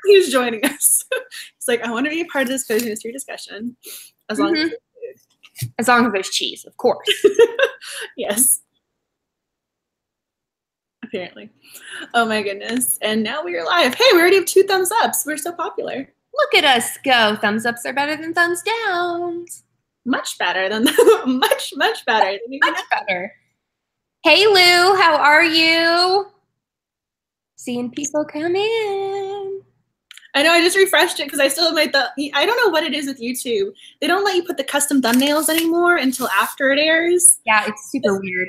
he's joining us. He's like, I want to be a part of this cozy mystery discussion. As long as there's cheese, of course. Yes. Apparently. Oh my goodness. And now we are live. Hey, we already have 2 thumbs ups. We're so popular. Look at us go. Thumbs ups are better than thumbs downs. Much better than much better. Much better. Hey Lou, how are you? Seeing people come in. I know, I just refreshed it because I still have I don't know what it is with YouTube. They don't let you put the custom thumbnails anymore until after it airs. Yeah, it's super weird.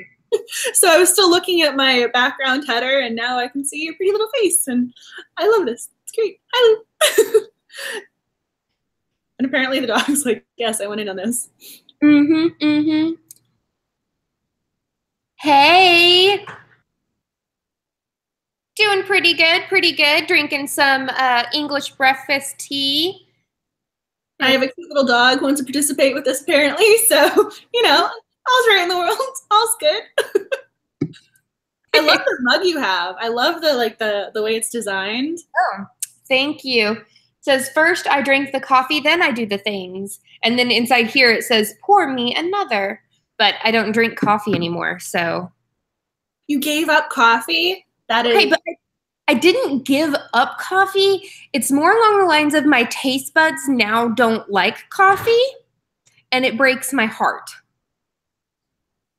So I was still looking at my background header, and now I can see your pretty little face, and I love this. It's great. Hi, Lou. And apparently the dog's like, yes, I went in on this. Hey. Doing pretty good. Drinking some English breakfast tea. I have a cute little dog who wants to participate with us, apparently. So, you know, all's right in the world. All's good. I love the mug you have. I love the way it's designed. Oh, thank you. It says, first I drink the coffee, then I do the things. And then inside here it says, pour me another. But I don't drink coffee anymore, so. You gave up coffee? That is. Okay, but I didn't give up coffee. It's more along the lines of my taste buds now don't like coffee, and it breaks my heart.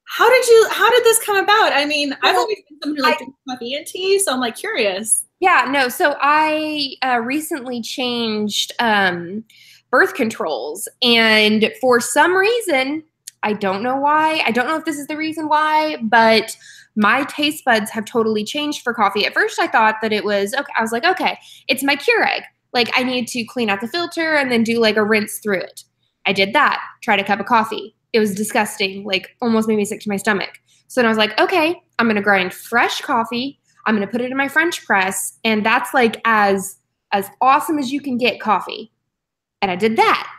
How did this come about? I mean, I've always been someone who liked coffee and tea, so I'm like curious. Yeah, no, so I recently changed birth controls, and for some reason, I don't know why, I don't know if this is the reason why, but my taste buds have totally changed for coffee. At first, I thought that it was, okay, I was like, okay, it's my Keurig. Like, I need to clean out the filter and then do like a rinse through it. I did that, tried a cup of coffee. It was disgusting, like almost made me sick to my stomach. So then I was like, okay, I'm going to grind fresh coffee. I'm going to put it in my French press. And that's like as awesome as you can get coffee. And I did that.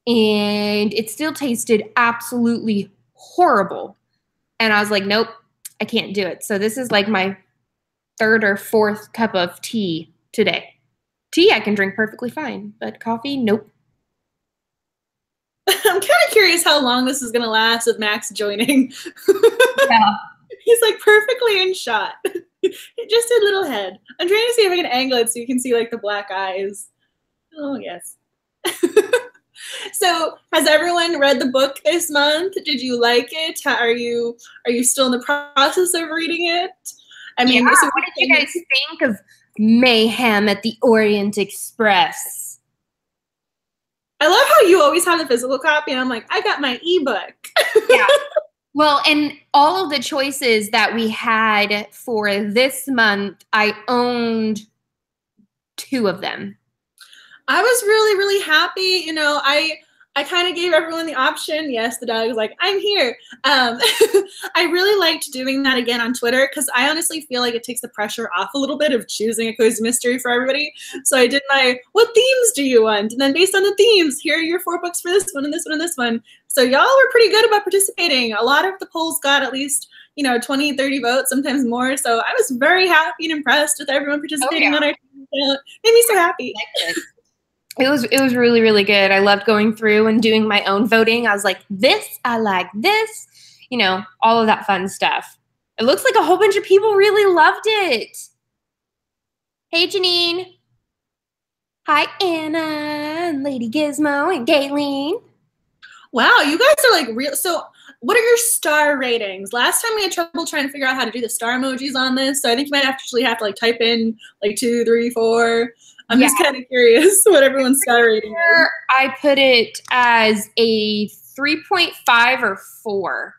And it still tasted absolutely horrible. And I was like, nope, I can't do it. So this is like my 3rd or 4th cup of tea today. Tea I can drink perfectly fine, but coffee, nope. I'm kind of curious how long this is going to last with Max joining. Yeah. He's like perfectly in shot. Just a little head. I'm trying to see if I can angle it so you can see like the black eyes. Oh, yes. So has everyone read the book this month? Did you like it? Are you still in the process of reading it? I mean, yeah, what did you guys think of Mayhem at the Orient Express? I love how you always have the physical copy, and I'm like, I got my ebook. Yeah. Well, and all of the choices that we had for this month, I owned 2 of them. I was really, really happy. You know, I kind of gave everyone the option. Yes, the dog was like, I'm here. I really liked doing that again on Twitter because I honestly feel like it takes the pressure off a little bit of choosing a cozy mystery for everybody. So I did my, what themes do you want? And then based on the themes, here are your 4 books for this one and this one and this one. So y'all were pretty good about participating. A lot of the polls got at least, 20, 30 votes, sometimes more. So I was very happy and impressed with everyone participating on our account. It made me so happy. It was really, really good. I loved going through and doing my own voting. I was like, this, I like this, all of that fun stuff. It looks like a whole bunch of people really loved it. Hey, Janine. Hi, Anna and Lady Gizmo and Gayleen. Wow, you guys are like real. So what are your star ratings? Last time we had trouble trying to figure out how to do the star emojis on this. So I think you might actually have to like type in like 2, 3, 4. I'm just kind of curious what everyone's star rating is. I put it as a 3.5 or 4.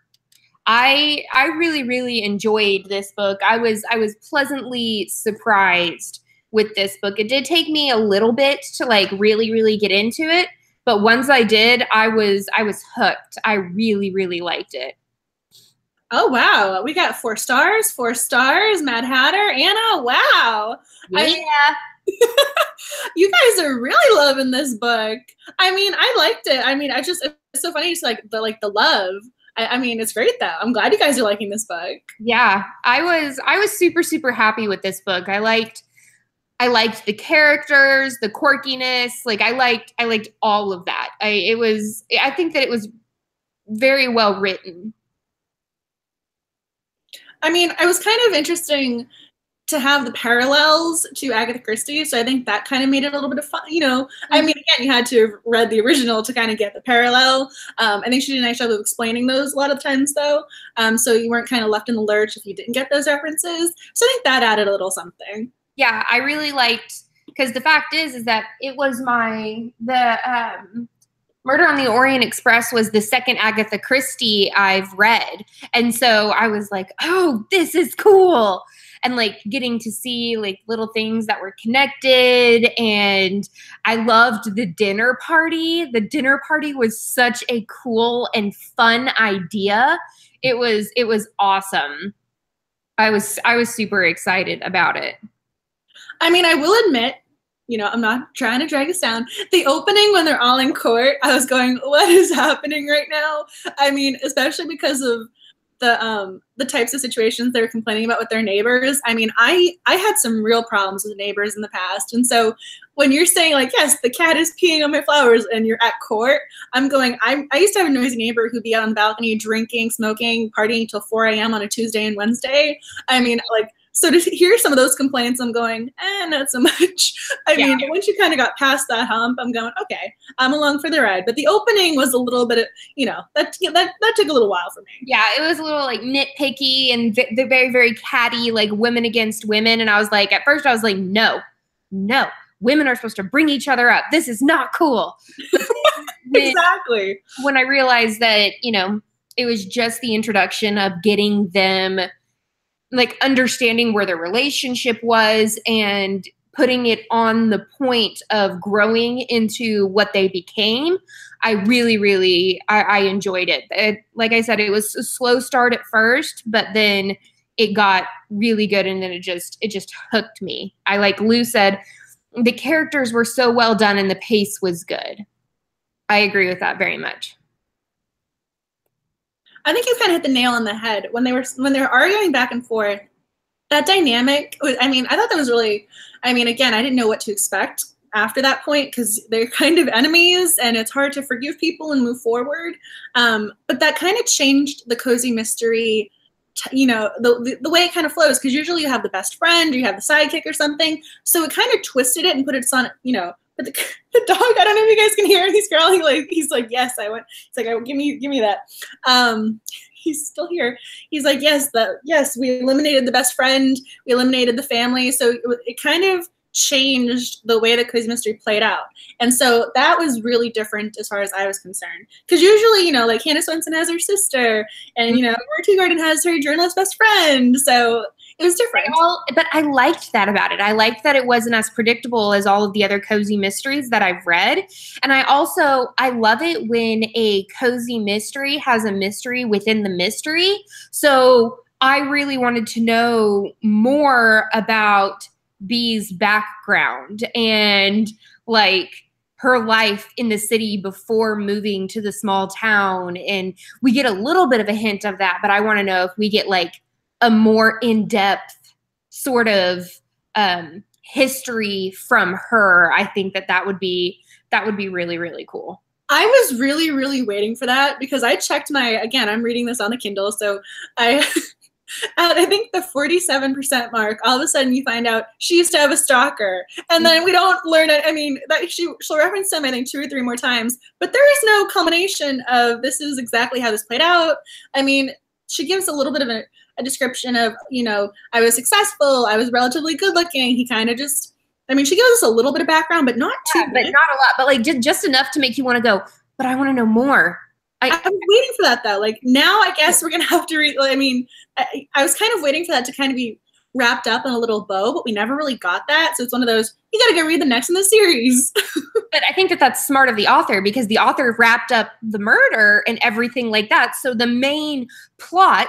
I really, really enjoyed this book. I was pleasantly surprised with this book. It did take me a little bit to like really, really get into it, but once I did, I was hooked. I really, really liked it. Oh wow, we got 4 stars, 4 stars. Mad Hatter, Anna, wow. Yeah. You guys are really loving this book. I mean, I liked it. I mean, it's so funny. It's like the love. I mean, it's great though. I'm glad you guys are liking this book. Yeah, I was super, super happy with this book. I liked I liked the characters, the quirkiness. Like I liked all of that. I think that it was very well written. I mean, it was kind of interesting to have the parallels to Agatha Christie, so I think that kind of made it a little bit of fun. You know, I mean, again, you had to have read the original to kind of get the parallel. I think she did a nice job of explaining those a lot of times, though, so you weren't kind of left in the lurch if you didn't get those references. So I think that added a little something. Yeah, I really liked, because the fact is that it was Murder on the Orient Express was the second Agatha Christie I've read. And so I was like, oh, this is cool. And like getting to see like little things that were connected. And I loved the dinner party. The dinner party was such a cool and fun idea. It was awesome. I was super excited about it. I mean, I will admit, you know, I'm not trying to drag us down. The opening when they're all in court, I was going, what is happening right now? I mean, especially because of the types of situations they're complaining about with their neighbors. I mean, I had some real problems with neighbors in the past. And so when you're saying like, yes, the cat is peeing on my flowers and you're at court, I'm going, I used to have a noisy neighbor who'd be out on the balcony drinking, smoking, partying till 4 a.m. on a Tuesday and Wednesday. I mean, like, so to hear some of those complaints, I'm going, not so much. I mean, once you kind of got past that hump, I'm going, okay, I'm along for the ride. But the opening was a little bit, you know, that took a little while for me. Yeah, it was a little like nitpicky and the very, very catty, like women against women. And I was like, at first I was like, no, women are supposed to bring each other up. This is not cool. Exactly. When I realized that, you know, it was just the introduction of getting them like understanding where their relationship was and putting it on the point of growing into what they became, I really, I enjoyed it. Like I said, it was a slow start at first, but then it got really good and then it just hooked me. Like Lou said, the characters were so well done and the pace was good. I agree with that very much. I think you kind of hit the nail on the head when they were arguing back and forth. That dynamic, I mean, I thought that was really, I mean, again, I didn't know what to expect after that point because they're kind of enemies and it's hard to forgive people and move forward. But that kind of changed the cozy mystery, you know, the way it kind of flows, because usually you have the best friend or you have the sidekick or something. So it kind of twisted it and put it on, you know, but the dog, I don't know if you guys can hear him. He's growling like, he's like, yes, I went. He's like, give me that. He's still here. He's like, yes, we eliminated the best friend. We eliminated the family. So it kind of changed the way the cozy mystery played out. And so that was really different as far as I was concerned. Because usually, you know, like Hannah Swenson has her sister and, you know, Laura Teagarden has her journalist best friend. So it was different. But I liked that about it. I liked that it wasn't as predictable as all of the other cozy mysteries that I've read. And I love it when a cozy mystery has a mystery within the mystery. So I really wanted to know more about Bea's background and like her life in the city before moving to the small town. And we get a little bit of a hint of that, but I want to know if we get like a more in-depth sort of history from her. I think that would be really, really cool. I was really, really waiting for that because I checked again, I'm reading this on the Kindle. So I think the 47% mark, all of a sudden you find out she used to have a stalker. And then we don't learn it. I mean, she'll reference him, I think, 2 or 3 more times, but there is no culmination of this is exactly how this played out. I mean, she gives a little bit of a description of, you know, I was successful, I was relatively good looking. He kind of just, I mean, she gives us a little bit of background, but not too but not a lot, but like just enough to make you want to go, but I want to know more. I was waiting for that though. Like now I guess we're going to have to read, I mean, I was kind of waiting for that to kind of be wrapped up in a little bow, but we never really got that. So it's one of those, you got to go read the next in the series. But I think that's smart of the author because the author wrapped up the murder and everything like that. So the main plot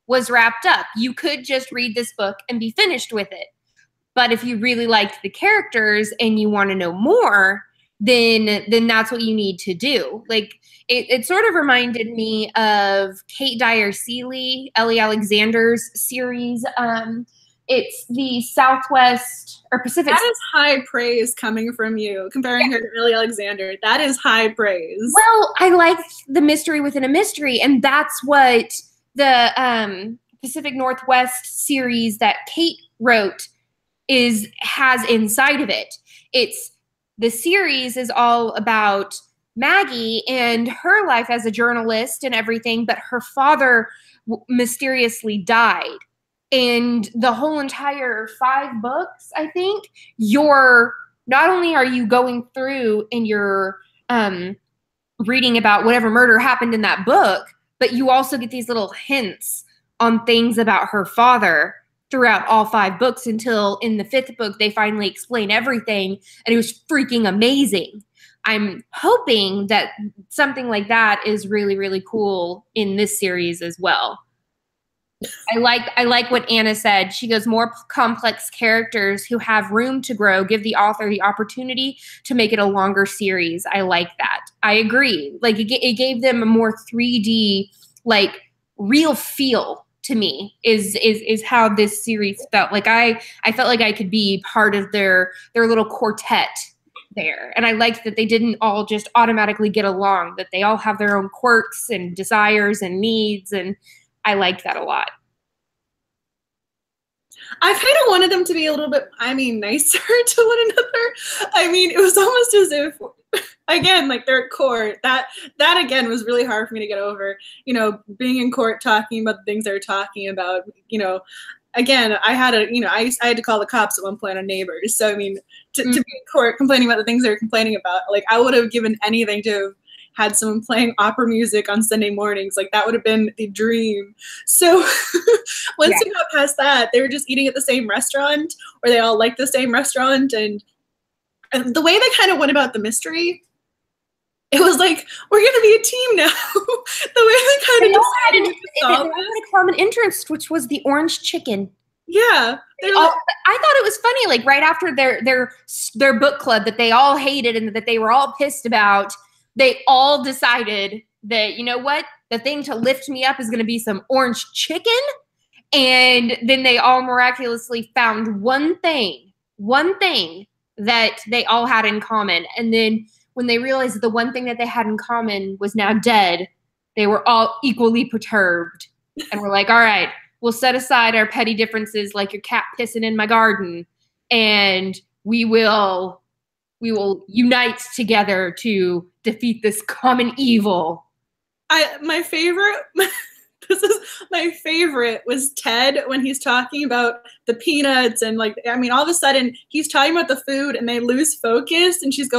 was wrapped up. You could just read this book and be finished with it. But if you really liked the characters and you want to know more, then that's what you need to do. Like it sort of reminded me of Kate Dyer Seeley, Ellie Alexander's series, It's the Southwest or Pacific. That is high praise coming from you, comparing her to Lily Alexander. That is high praise. Well, I like the mystery within a mystery, and that's what the Pacific Northwest series that Kate wrote has inside of it. The series is all about Maggie and her life as a journalist and everything, but her father mysteriously died. And the whole entire 5 books, I think, not only are you going through and you're reading about whatever murder happened in that book, but you also get these little hints on things about her father throughout all 5 books until in the 5th book, they finally explain everything. And it was freaking amazing. I'm hoping that something like that is really, really cool in this series as well. I like what Anna said. She goes, more complex characters who have room to grow, give the author the opportunity to make it a longer series. I like that. I agree. Like it gave them a more 3D, like real feel to me is how this series felt. Like I felt like I could be part of their little quartet there. And I liked that they didn't all just automatically get along, that they all have their own quirks and desires and needs. And I liked that a lot. I kind of wanted them to be a little bit, nicer to one another. It was almost as if, again, like they're at court. That again was really hard for me to get over. Being in court, talking about the things they're talking about. Again, I had to call the cops at one point on neighbors. So to be in court complaining about the things they're complaining about, like I would have given anything to have had someone playing opera music on Sunday mornings. Like that would have been the dream. So once we got past that, they were just eating at the same restaurant, or they all liked the same restaurant. And the way they kind of went about the mystery, it was like, we're going to be a team now. The way they kind of decided to solve it. They had a common interest, which was the orange chicken. Yeah. I thought it was funny, like right after their book club that they all hated and that they were all pissed about, they all decided that, you know what, the thing to lift me up is going to be some orange chicken. And then they all miraculously found one thing that they all had in common. And then when they realized that the one thing that they had in common was now dead, they were all equally perturbed. And we're like, all right, we'll set aside our petty differences like your cat pissing in my garden, and we will unite together to defeat this common evil. My favorite was Ted when he's talking about the peanuts and all of a sudden he's talking about the food and they lose focus and she's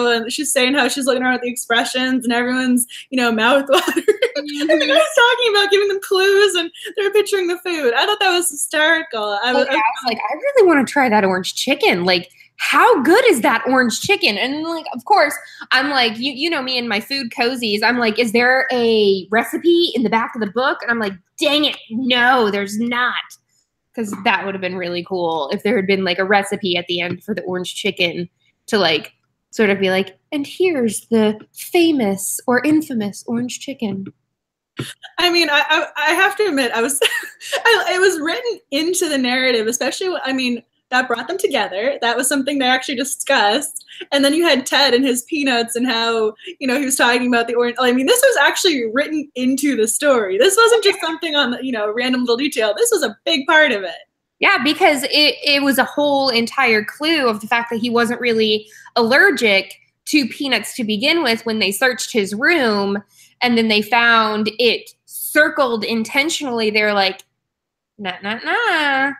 saying how she's looking around at the expressions and everyone's, mouth watering. And the guy's talking about giving them clues and they're picturing the food. I thought that was hysterical. I was like, I really want to try that orange chicken. Like, how good is that orange chicken? And like, of course, I'm like, you know me and my food cozies. I'm like, is there a recipe in the back of the book? And I'm like, dang it, no, there's not. Because that would have been really cool if there had been like a recipe at the end for the orange chicken to like sort of be like, and here's the famous or infamous orange chicken. I have to admit, it was written into the narrative, especially, that brought them together. That was something they actually discussed. And then you had Ted and his peanuts and how, he was talking about the orange. This was actually written into the story. This wasn't just something on, random little detail. This was a big part of it. Yeah, because it was a whole entire clue of the fact that he wasn't really allergic to peanuts to begin with when they searched his room. And then they found it circled intentionally. They're like, nah.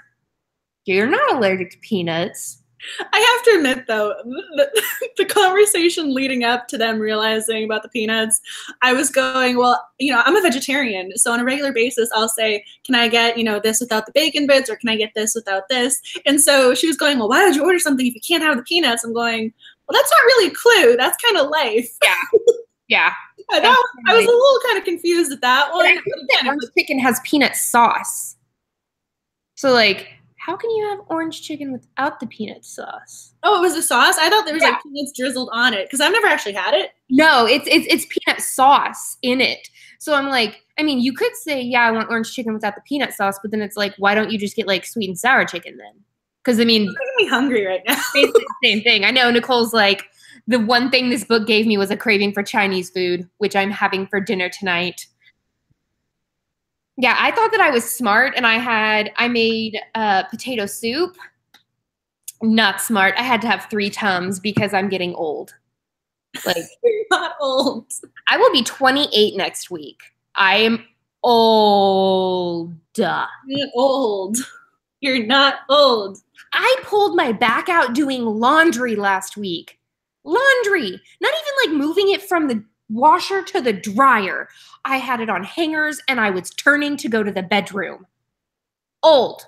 You're not allergic to peanuts. I have to admit, though, the conversation leading up to them realizing about the peanuts, I was going, well, I'm a vegetarian. So on a regular basis, I'll say, can I get, this without the bacon bits, or can I get this without this? And so she was going, well, why would you order something if you can't have the peanuts? I'm going, well, that's not really a clue. That's kind of life. Yeah. I was a little kind of confused at that one. Orange chicken has peanut sauce. So, like, How can you have orange chicken without the peanut sauce? Oh, it was a sauce? I thought there was like peanuts drizzled on it because I've never actually had it. No, it's peanut sauce in it. So I'm like, I mean, you could say, yeah, I want orange chicken without the peanut sauce, but then it's like, why don't you just get like sweet and sour chicken then? Because I mean, I'm making me hungry right now. basically the same thing. I know Nicole's like, the one thing this book gave me was a craving for Chinese food, which I'm having for dinner tonight. Yeah, I thought that I was smart, and I made potato soup. Not smart. I had to have 3 Tums because I'm getting old. Like, You're not old. I will be 28 next week. I am old. You're not old. You're not old. I pulled my back out doing laundry last week. Laundry. Not even like moving it from the washer to the dryer. I had it on hangers and I was turning to go to the bedroom. Old.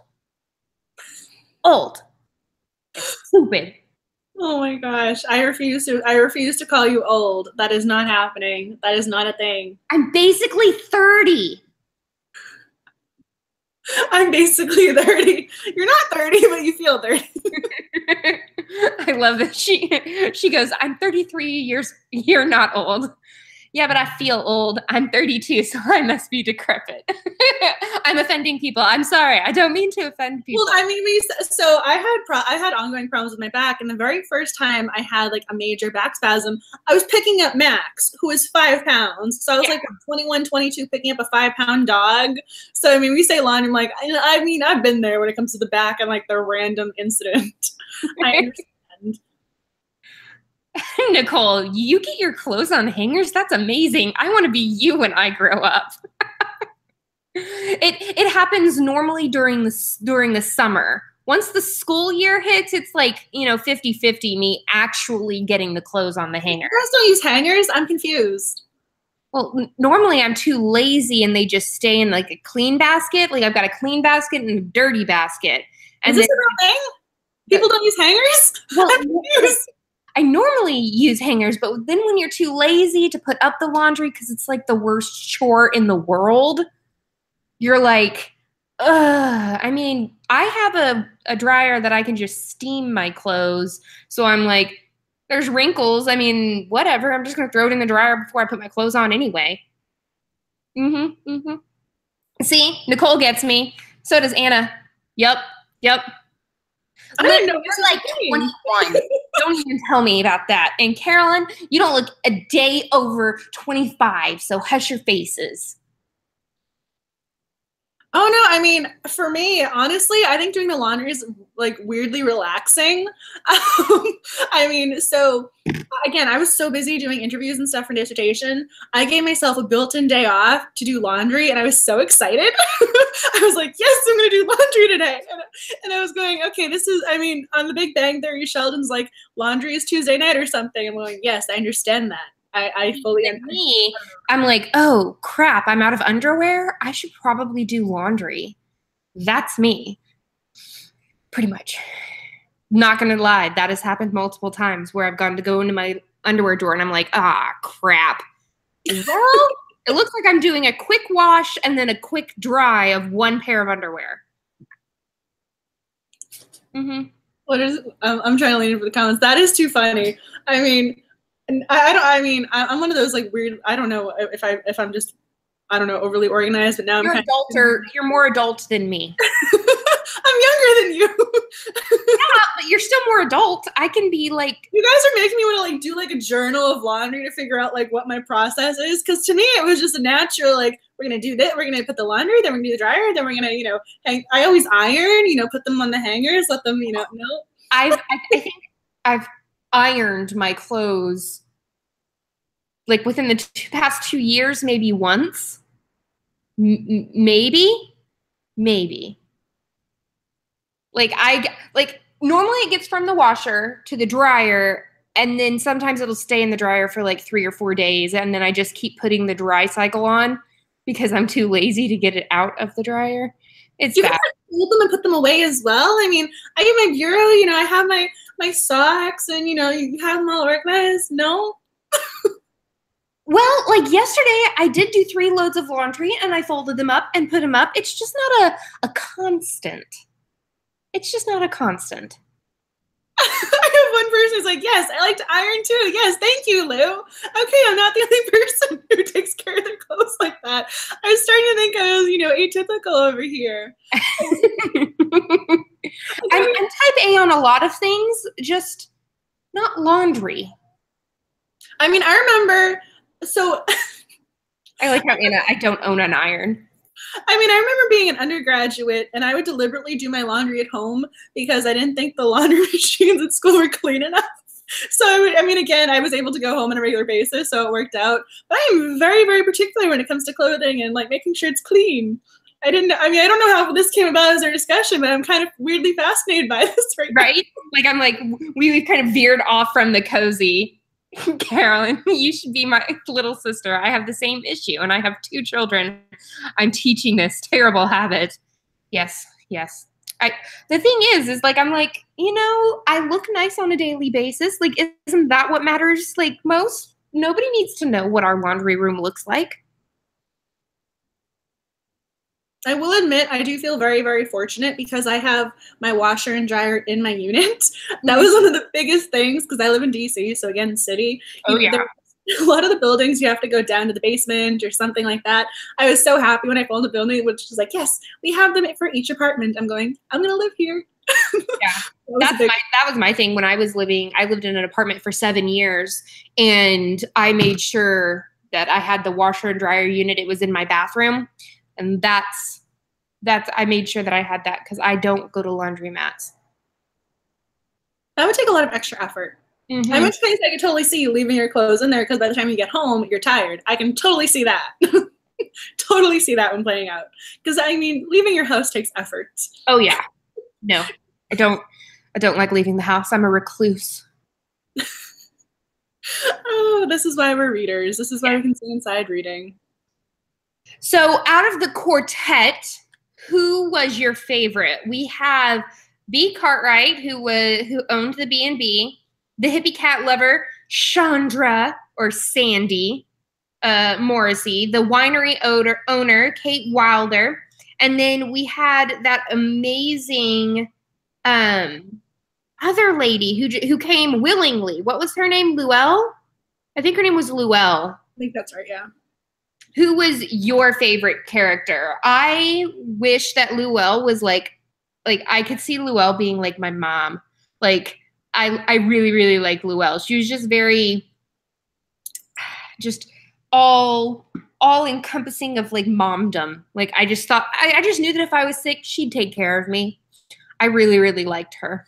Old. Stupid. Oh my gosh. I refuse to call you old. That is not happening. That is not a thing. I'm basically 30. I'm basically 30. You're not 30, but you feel 30. I love that she goes, I'm 33 years, you're not old. Yeah, but I feel old. I'm 32, so I must be decrepit. I'm offending people. I'm sorry. I don't mean to offend people. Well, I mean, so I had ongoing problems with my back, and the very first time I had like a major back spasm, I was picking up Max, who is 5 pounds. So I was like 21, 22, picking up a 5-pound dog. So I mean, we say laundry. I'm like, I mean, I've been there when it comes to the back and like the random incident. I understand. Nicole, you get your clothes on hangers? That's amazing. I want to be you when I grow up. It happens normally during the summer. Once the school year hits, it's like, 50-50 me actually getting the clothes on the hanger. You guys don't use hangers? I'm confused. Well, normally I'm too lazy and they just stay in like a clean basket. Like I've got a clean basket and a dirty basket. And is this a real thing? People don't use hangers? Well, I'm confused. I normally use hangers, but then when you're too lazy to put up the laundry because it's like the worst chore in the world, you're like, ugh. I mean, I have a dryer that I can just steam my clothes. So I'm like, there's wrinkles. I mean, whatever. I'm just going to throw it in the dryer before I put my clothes on anyway. See, Nicole gets me. So does Anna. Yep. I didn't know you're like 21. Don't even tell me about that. And Carolyn, you don't look a day over 25, so hush your faces. Oh no, I mean, for me, honestly, I think doing the laundry is like weirdly relaxing. I mean, so again, I was so busy doing interviews and stuff for dissertation. I gave myself a built-in day off to do laundry, and I was so excited. I was like, yes, I'm going to do laundry today. And I was going, okay, this is, I mean, on The Big Bang Theory, Sheldon's like, laundry is Tuesday night or something. I'm going, yes, I understand that. I fully understand. Me, I'm like, oh crap, I'm out of underwear. I should probably do laundry. That's me. Pretty much. Not gonna lie, that has happened multiple times where I've gone to go into my underwear drawer and I'm like, ah, crap. Well, it looks like I'm doing a quick wash and then a quick dry of one pair of underwear. What is? I'm trying to lean in for the comments. That is too funny. I mean. And I'm one of those like weird. I don't know if I'm just, I don't know, overly organized. But now you're more adult than me. I'm younger than you. Yeah, but you're still more adult. I can be like. You guys are making me want to like do like a journal of laundry to figure out like what my process is. Because to me it was just a natural like we're gonna do this. We're gonna put the laundry. Then we're gonna do the dryer. Then we're gonna hang. I always iron. Put them on the hangers. Let them no. I think I've ironed my clothes like within the past 2 years, maybe once, maybe. Like normally it gets from the washer to the dryer, and then sometimes it'll stay in the dryer for like 3 or 4 days, and then I just keep putting the dry cycle on because I'm too lazy to get it out of the dryer. It's bad. You fold them and put them away as well. I mean, I get my bureau, I have my socks and, you have them all organized. No? Well, like yesterday, I did do 3 loads of laundry and I folded them up and put them up. It's just not a constant. It's just not a constant. I have one person who's like, yes, I like to iron too. Yes, thank you, Lou. Okay, I'm not the only person who takes care of their clothes like that. I was starting to think I was, atypical over here. I'm type A on a lot of things, just not laundry. I mean, I remember, so. I like how Anna, I don't own an iron. I mean, I remember being an undergraduate and I would deliberately do my laundry at home because I didn't think the laundry machines at school were clean enough. So again, I was able to go home on a regular basis, so it worked out. But I am very, very particular when it comes to clothing and like making sure it's clean. I don't know how this came about as our discussion, but I'm kind of weirdly fascinated by this right? Now. We kind of veered off from the cozy. Carolyn, you should be my little sister. I have the same issue and I have 2 children. I'm teaching this terrible habit. Yes. The thing is like, I'm like, I look nice on a daily basis. Like, isn't that what matters? Like nobody needs to know what our laundry room looks like. I will admit, I do feel very, very fortunate because I have my washer and dryer in my unit. That was one of the biggest things because I live in DC, so again, city. Oh, yeah. A lot of the buildings, you have to go down to the basement or something like that. I was so happy when I found a building which was like, yes, we have them for each apartment. I'm going to live here. Yeah, that was my thing when I was living. I lived in an apartment for 7 years, and I made sure that I had the washer and dryer unit. It was in my bathroom. And I made sure that I had that because I don't go to laundromats. That would take a lot of extra effort. Mm-hmm. I'm much case I can totally see you leaving your clothes in there because by the time you get home, you're tired. I can totally see that. Totally see that when playing out. Because leaving your house takes effort. Oh yeah. No, I don't like leaving the house. I'm a recluse. Oh, this is why we're readers. This is why we can stay inside reading. So out of the quartet, who was your favorite? We have Bea Cartwright, who owned the B&B, the hippie cat lover, Shaundra, or Sandy Morrisey, the winery owner, Kate Wilder, and then we had that amazing other lady who came willingly. What was her name? Luelle? I think her name was Luelle. I think that's right, yeah. Who was your favorite character? I wish that Luelle was like I could see Luelle being like my mom. Like I really, really like Luelle. She was just very all encompassing of like momdom. Like I just thought I just knew that if I was sick, she'd take care of me. I really, really liked her.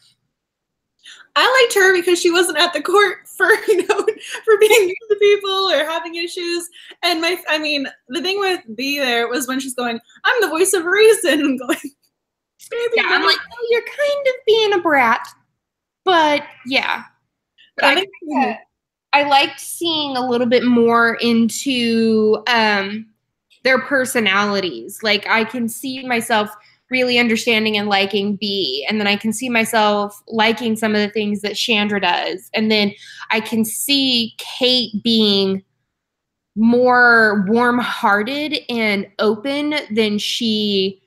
I liked her because she wasn't at the court for being mean to people or having issues. And the thing with Bea there was when she's going, I'm the voice of reason. I'm going, yeah, I'm like, oh, you're kind of being a brat, but yeah. But I liked seeing a little bit more into their personalities. Like I can see myself really understanding and liking Bea. And then I can see myself liking some of the things that Chandra does. And then I can see Kate being more warm-hearted and open than she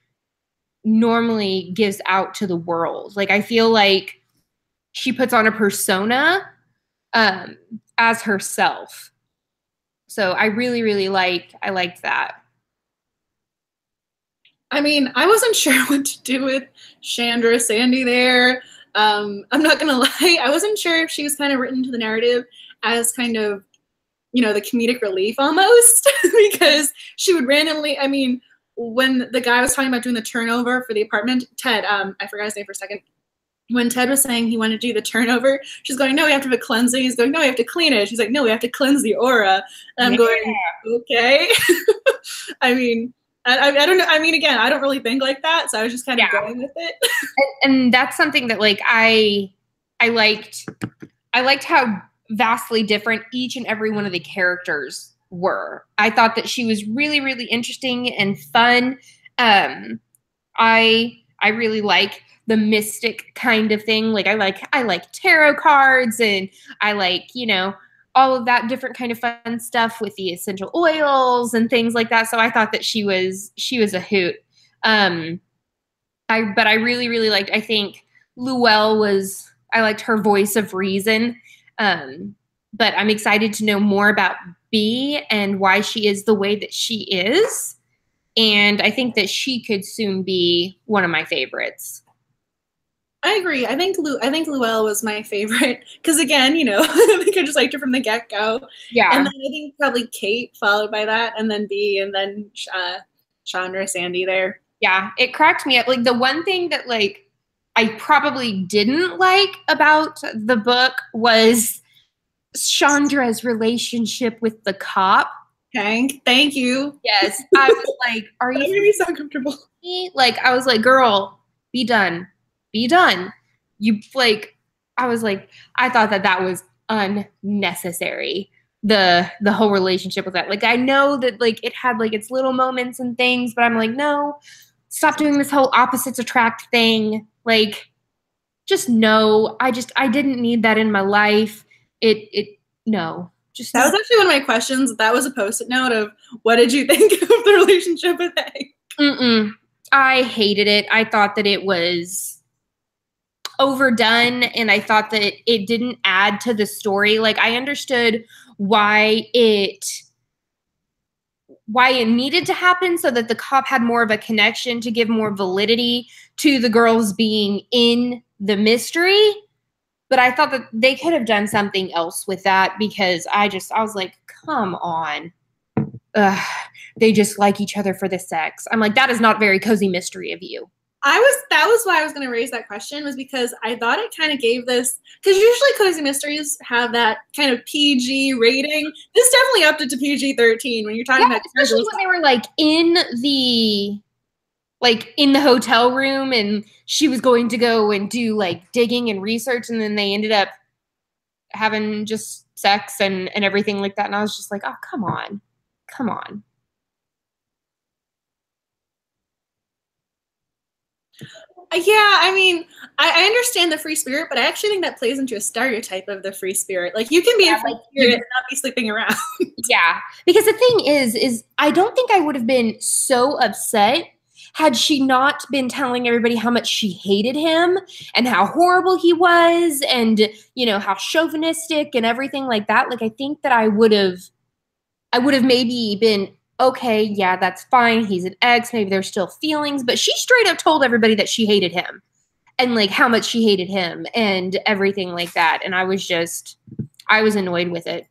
normally gives out to the world. Like I feel like she puts on a persona as herself. So I really, really liked that. I wasn't sure what to do with Chandra Sandy there. I'm not going to lie. I wasn't sure if she was kind of written to the narrative as kind of, the comedic relief almost, because she would randomly, when the guy was talking about doing the turnover for the apartment, Ted, I forgot his name for a second. When Ted was saying he wanted to do the turnover, she's going, no, we have to have a cleansing. He's going, no, we have to clean it. She's like, no, we have to cleanse the aura. And I'm going, okay. I don't know. Again, I don't really think like that. So I was just kind of going with it. And that's something that like I liked how vastly different each and every one of the characters were. I thought that she was really, really interesting and fun. I really like the mystic kind of thing. Like I like tarot cards and I like, all of that different kind of fun stuff with the essential oils and things like that. So I thought that she was a hoot. But I really, really liked, I think Luelle I liked her voice of reason. But I'm excited to know more about Bea and why she is the way that she is. And I think that she could soon be one of my favorites. I agree. I think Luelle was my favorite because, again, I think I just liked her from the get-go. Yeah. And then I think probably Kate followed by that, and then Bea, and then Shaundra, Sandy there. Yeah, it cracked me up. Like, the one thing that, like, I probably didn't like about the book was Shaundra's relationship with the cop. Okay, thank you. Yes, I was like, are you making me so uncomfortable? Like, I was like, girl, be done. Be done. I was like, I thought that was unnecessary. The whole relationship with that. Like, I know that, like, it had, like, its little moments and things, but I'm like, no, stop doing this whole opposites attract thing. Like, just no. I didn't need that in my life. No. Just that was actually one of my questions. That was a post-it note of, what did you think of the relationship with Hank? I hated it. I thought that it was overdone, and I thought that it didn't add to the story. Like, I understood why it needed to happen so that the cop had more of a connection to give more validity to the girls being in the mystery. But I thought that they could have done something else with that because I was like, come on. They just like each other for the sex. I'm like, that is not very cozy mystery of you. That was why I was going to raise that question, was because I thought it kind of gave this, because usually cozy mysteries have that kind of PG rating. This definitely upped it to PG-13 when you're talking about, especially when they were like in the hotel room and she was going to go and do like digging and research, and then they ended up having just sex and everything like that. And I was just like, oh, come on. Yeah, I mean, I understand the free spirit, but I actually think that plays into a stereotype of the free spirit. Like, you can be a free spirit and not be sleeping around. Yeah, because the thing is I don't think I would have been so upset had she not been telling everybody how much she hated him and how horrible he was and, how chauvinistic and everything like that. Like, I think that I would have maybe been, okay, yeah, that's fine. He's an ex. Maybe there's still feelings. But she straight up told everybody that she hated him and, like, how much she hated him and everything like that. And I was annoyed with it.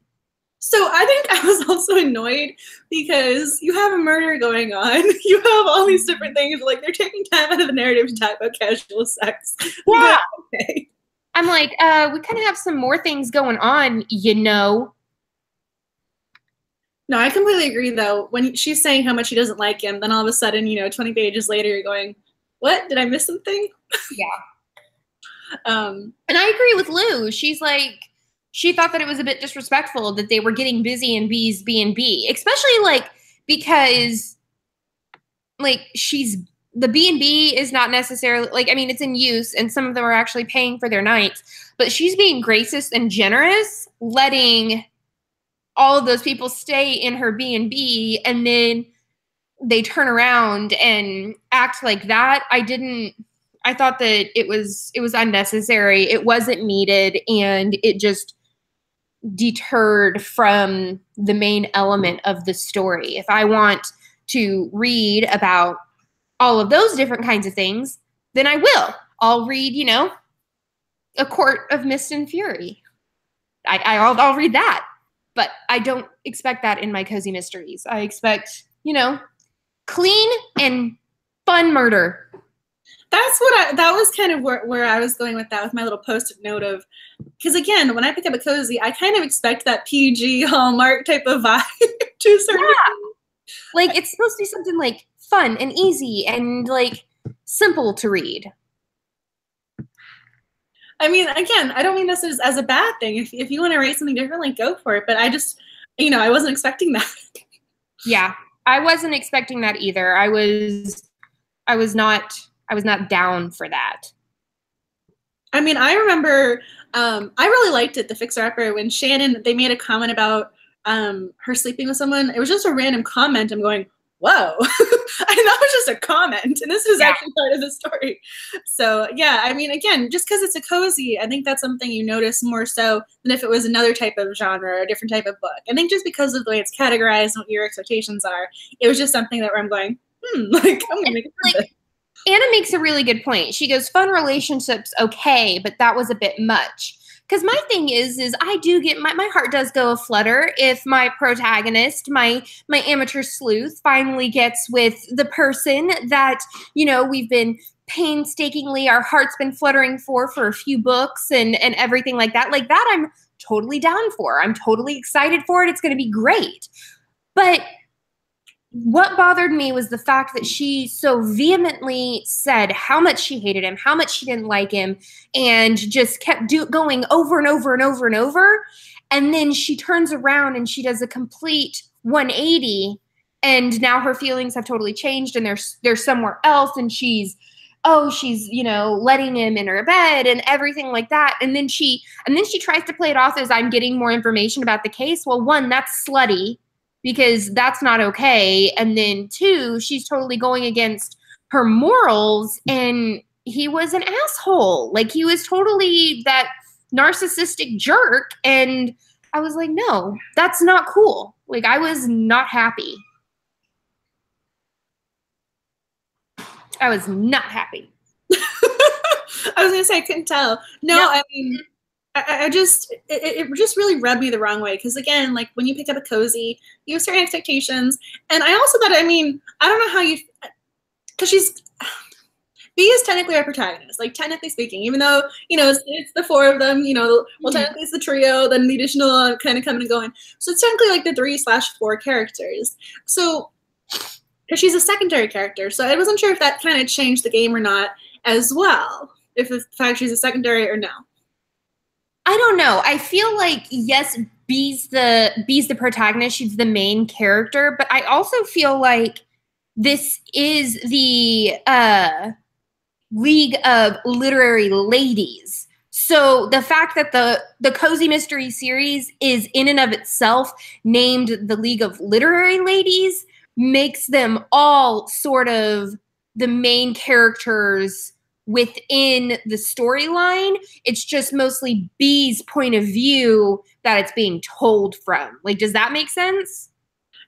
So I think I was also annoyed because you have a murder going on. You have all these different things. Like, they're taking time out of the narrative to talk about casual sex. Yeah. But, okay. I'm like, we kind of have some more things going on, No, I completely agree, though. When she's saying how much she doesn't like him, then all of a sudden, 20 pages later, you're going, what? Did I miss something? Yeah. And I agree with Lou. She's like, she thought that it was a bit disrespectful that they were getting busy in Bea's B&B, especially, like, because, like, the B&B is not necessarily, like, I mean, it's in use and some of them are actually paying for their nights, but she's being gracious and generous, letting all of those people stay in her B&B, and then they turn around and act like that. I thought that it was unnecessary. It wasn't needed, and it just deterred from the main element of the story. If I want to read about all of those different kinds of things, then I will. I'll read, A Court of Mist and Fury. I'll read that. But I don't expect that in my cozy mysteries. I expect, clean and fun murder. That was kind of where I was going with that, with my little post-it note of, because again, when I pick up a cozy, I kind of expect that PG Hallmark type of vibe to a certain extent. Like, it's supposed to be something like fun and easy and like simple to read. I mean, again, I don't mean this as a bad thing. If you want to write something different, like, go for it. But I just, I wasn't expecting that. Yeah, I wasn't expecting that either. I was not down for that. I mean, I remember I really liked it, the Fixer Upper, when Shannon, they made a comment about her sleeping with someone. It was just a random comment. I'm going, whoa. And that was just a comment, and this was actually part of the story. So yeah, I mean, again, just because it's a cozy, I think that's something you notice more so than if it was another type of genre or a different type of book. I think just because of the way it's categorized and what your expectations are, it was just something that where I'm going, like, I'm gonna make it like, Anna makes a really good point. She goes, fun relationships, okay, but that was a bit much. Because my thing is I do get, my heart does go aflutter if my protagonist, my amateur sleuth, finally gets with the person that, you know, we've been painstakingly, our heart's been fluttering for a few books and everything like that. Like that, I'm totally down for. I'm totally excited for it. It's going to be great. But what bothered me was the fact that she so vehemently said how much she hated him, how much she didn't like him, and just kept going over and over and over and over. And then she turns around and she does a complete 180, and now her feelings have totally changed and they're somewhere else, and she's, you know, letting him in her bed and everything like that. And then she tries to play it off as I'm getting more information about the case. Well, one, that's slutty, because that's not okay. And then two, she's totally going against her morals, and he was an asshole. Like, he was totally that narcissistic jerk. And I was like, no, that's not cool. Like, I was not happy. I was not happy. I was going to say, I couldn't tell. No, yep. I mean, it just really rubbed me the wrong way. Because again, like when you pick up a cozy, you have certain expectations. And I also thought, I mean, I don't know how you, because Bea is technically our protagonist, like technically speaking, even though, you know, it's the four of them, you know, well, technically it's the trio, then the additional kind of coming and going. So it's technically like the 3/4 characters. So, because she's a secondary character. So I wasn't sure if that kind of changed the game or not as well. If the fact she's a secondary or no. I don't know. I feel like, yes, Bea's the protagonist. She's the main character. But I also feel like this is the League of Literary Ladies. So the fact that the Cozy Mystery series is in and of itself named the League of Literary Ladies makes them all sort of the main characters within the storyline. It's just mostly Bea's point of view that it's being told from. Like, does that make sense?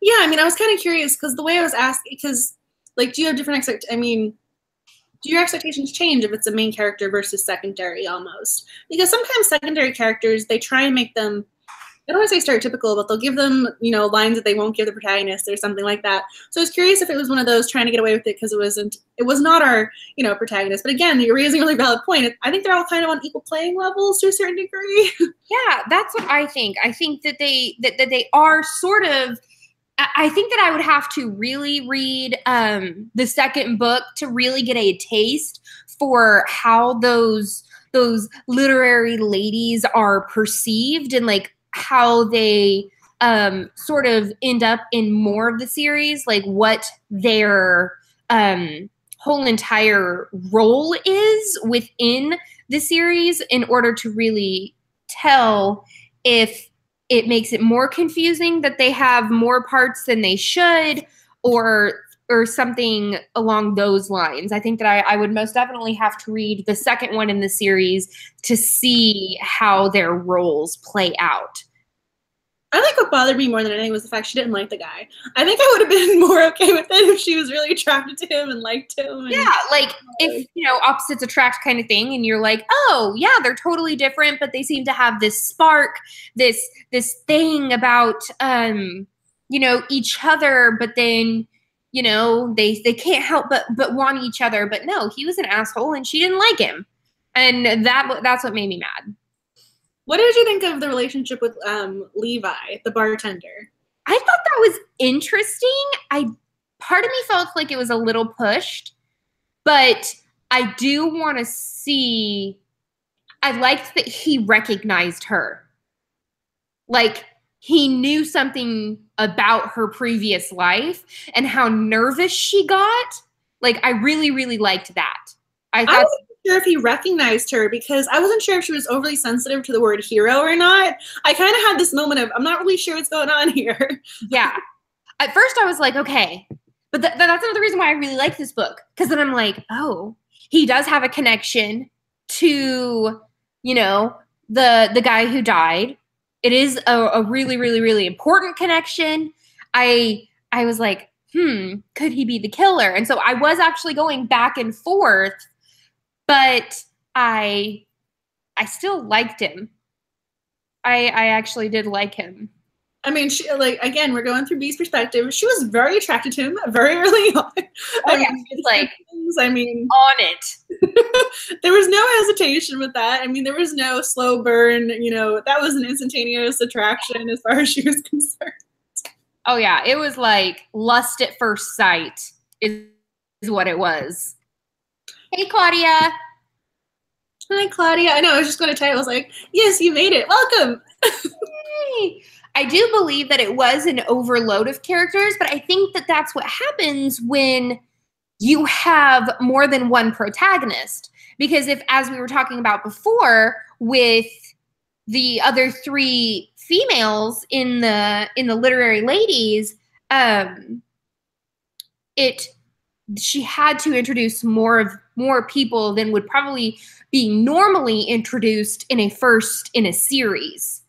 Yeah, I mean, I was kind of curious because the way I was asking, because, like, do you have different do your expectations change if it's a main character versus secondary almost? Because sometimes secondary characters, they try and make them, I don't want to say stereotypical, but they'll give them, you know, lines that they won't give the protagonist or something like that. So I was curious if it was one of those trying to get away with it because it was not our, you know, protagonist. But again, you're raising a really valid point. I think they're all kind of on equal playing levels to a certain degree. Yeah, that's what I think. I think that they are sort of, I think that I would have to really read the second book to really get a taste for how those literary ladies are perceived and like how they sort of end up in more of the series, like what their whole entire role is within the series in order to really tell if it makes it more confusing that they have more parts than they should or something along those lines. I think that I would most definitely have to read the second one in the series to see how their roles play out. I think what bothered me more than anything was the fact she didn't like the guy. I think I would have been more okay with it if she was really attracted to him and liked him. And, yeah, like if, you know, opposites attract kind of thing, and you're like, oh, yeah, they're totally different, but they seem to have this spark, this thing about, you know, each other, but then, you know, they can't help but want each other. But no, he was an asshole and she didn't like him. And that's what made me mad. What did you think of the relationship with Levi, the bartender? I thought that was interesting. Part of me felt like it was a little pushed, but I do want to see. I liked that he recognized her. Like, he knew something about her previous life and how nervous she got. Like, I really, really liked that. I thought. Sure if he recognized her because I wasn't sure if she was overly sensitive to the word hero or not. I kind of had this moment of, I'm not really sure what's going on here. Yeah. At first I was like, okay, But that's another reason why I really like this book. Because then I'm like, oh, he does have a connection to, you know, the guy who died. It is a really, really, really important connection. I was like, could he be the killer? And so I was actually going back and forth, but I still liked him. I actually did like him. I mean, she, like, again, we're going through Bea's perspective. She was very attracted to him very early on. I mean, it's like, on it. There was no hesitation with that. I mean, there was no slow burn. You know, that was an instantaneous attraction as far as she was concerned. Oh, yeah. It was like lust at first sight is what it was. Hey, Claudia. Hi, Claudia. I know. I was just going to tell you. I was like, yes, you made it. Welcome. Yay. I do believe that it was an overload of characters, but I think that that's what happens when you have more than one protagonist. Because if, as we were talking about before, with the other three females in the literary ladies, she had to introduce more people than would probably be normally introduced in a series.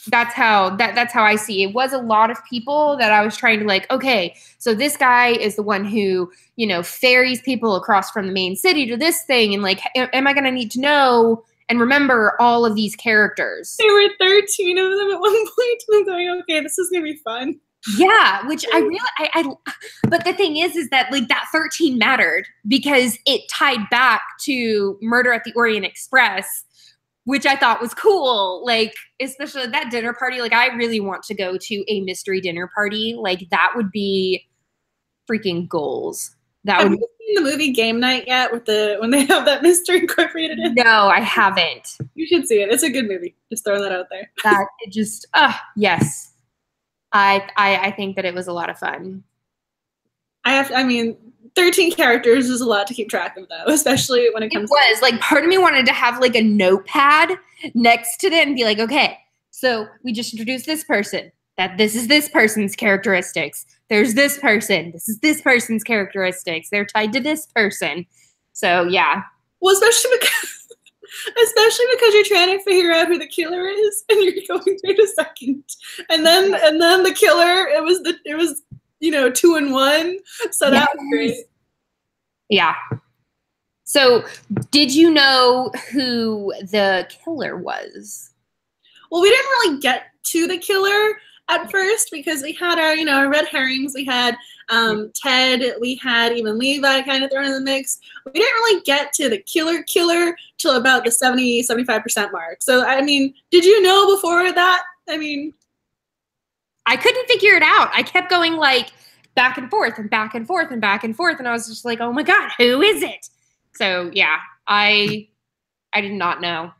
That's how I see it. It was a lot of people that I was trying to like, okay, so this guy is the one who, you know, ferries people across from the main city to this thing. And like, am I going to need to know and remember all of these characters? There were 13 of them at one point. I'm going, okay, this is going to be fun. Yeah, which but the thing is that like that 13 mattered because it tied back to Murder at the Orient Express, which I thought was cool. Like, especially at that dinner party. Like, I really want to go to a mystery dinner party. Like, that would be freaking goals. Have you seen the movie Game Night yet when they have that mystery incorporated in? No, I haven't. You should see it. It's a good movie. Just throwing that out there. Yes. I think that it was a lot of fun. 13 characters is a lot to keep track of, though, especially when it comes to like, part of me wanted to have like a notepad next to it and be like, okay, so we just introduced this person, that this is this person's characteristics. There's this person. This is this person's characteristics. They're tied to this person. So, yeah. Well, especially because you're trying to figure out who the killer is and you're going through the second. And then the killer, it was 2 in 1. So that was great. Yeah. So did you know who the killer was? Well, we didn't really get to the killer at first because we had our red herrings. We had Ted. We had even Levi kind of thrown in the mix. We didn't really get to the killer till about the 70-75% mark. So, I mean, did you know before that? I mean, I couldn't figure it out. I kept going like back and forth and back and forth and back and forth. And I was just like, oh my God, who is it? So yeah, I did not know.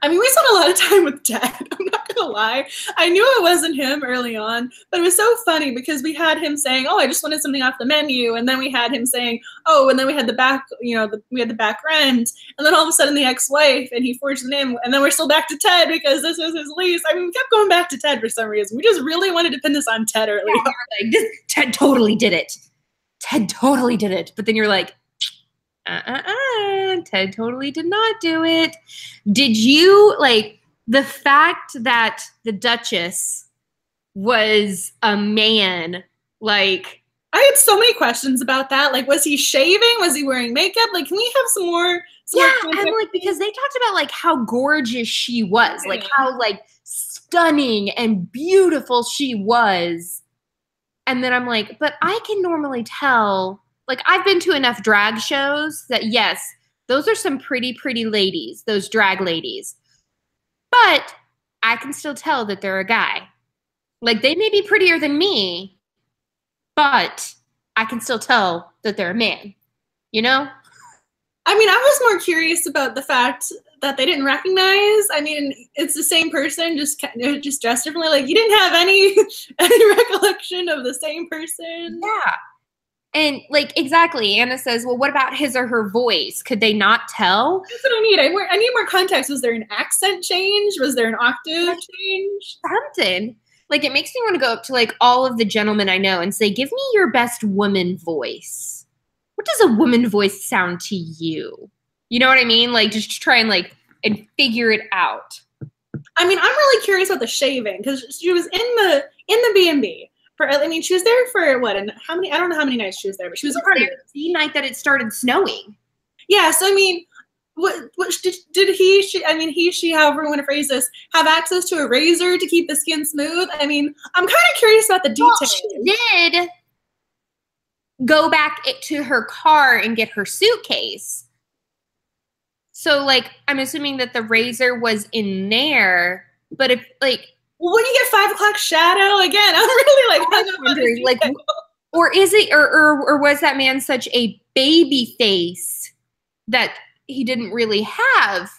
I mean, we spent a lot of time with Ted. I'm not going to lie. I knew it wasn't him early on, but it was so funny because we had him saying, oh, I just wanted something off the menu. And then we had him saying, oh, and then we had the back, we had the back rent. And then all of a sudden the ex-wife, and he forged the name. And then we're still back to Ted because this was his lease. I mean, we kept going back to Ted for some reason. We just really wanted to pin this on Ted early on. Like, Ted totally did it. Ted totally did it. But then you're like, Ted totally did not do it. Did you, like, the fact that the Duchess was a man, like... I had so many questions about that. Like, was he shaving? Was he wearing makeup? Like, can we have some more I'm like, because they talked about, like, how gorgeous she was. Like, how, like, stunning and beautiful she was. And then I'm like, but I can normally tell... Like, I've been to enough drag shows that, yes, those are some pretty, pretty ladies, those drag ladies. But I can still tell that they're a guy. Like, they may be prettier than me, but I can still tell that they're a man, you know? I mean, I was more curious about the fact that they didn't recognize. I mean, it's the same person, just dressed differently. Like, you didn't have any recollection of the same person. Yeah. And, like, exactly. Anna says, well, what about his or her voice? Could they not tell? That's what I need. I need more context. Was there an accent change? Was there an octave change? Something. Like, it makes me want to go up to, like, all of the gentlemen I know and say, give me your best woman voice. What does a woman voice sound to you? You know what I mean? Like, just try and, like, and figure it out. I mean, I'm really curious about the shaving, because she was in the B&B. I mean, she was there for what, and how many, I don't know how many nights she was there, but she was a part of it. The night that it started snowing. Yeah, so I mean, what did she, however you want to phrase this, have access to a razor to keep the skin smooth? I mean, I'm kind of curious about the details. Well, she did go back to her car and get her suitcase. So, like, I'm assuming that the razor was in there, but if, like... Well, when you get 5 o'clock shadow, again, I'm really, like, wondering, like, or is it, or was that man such a baby face that he didn't really have,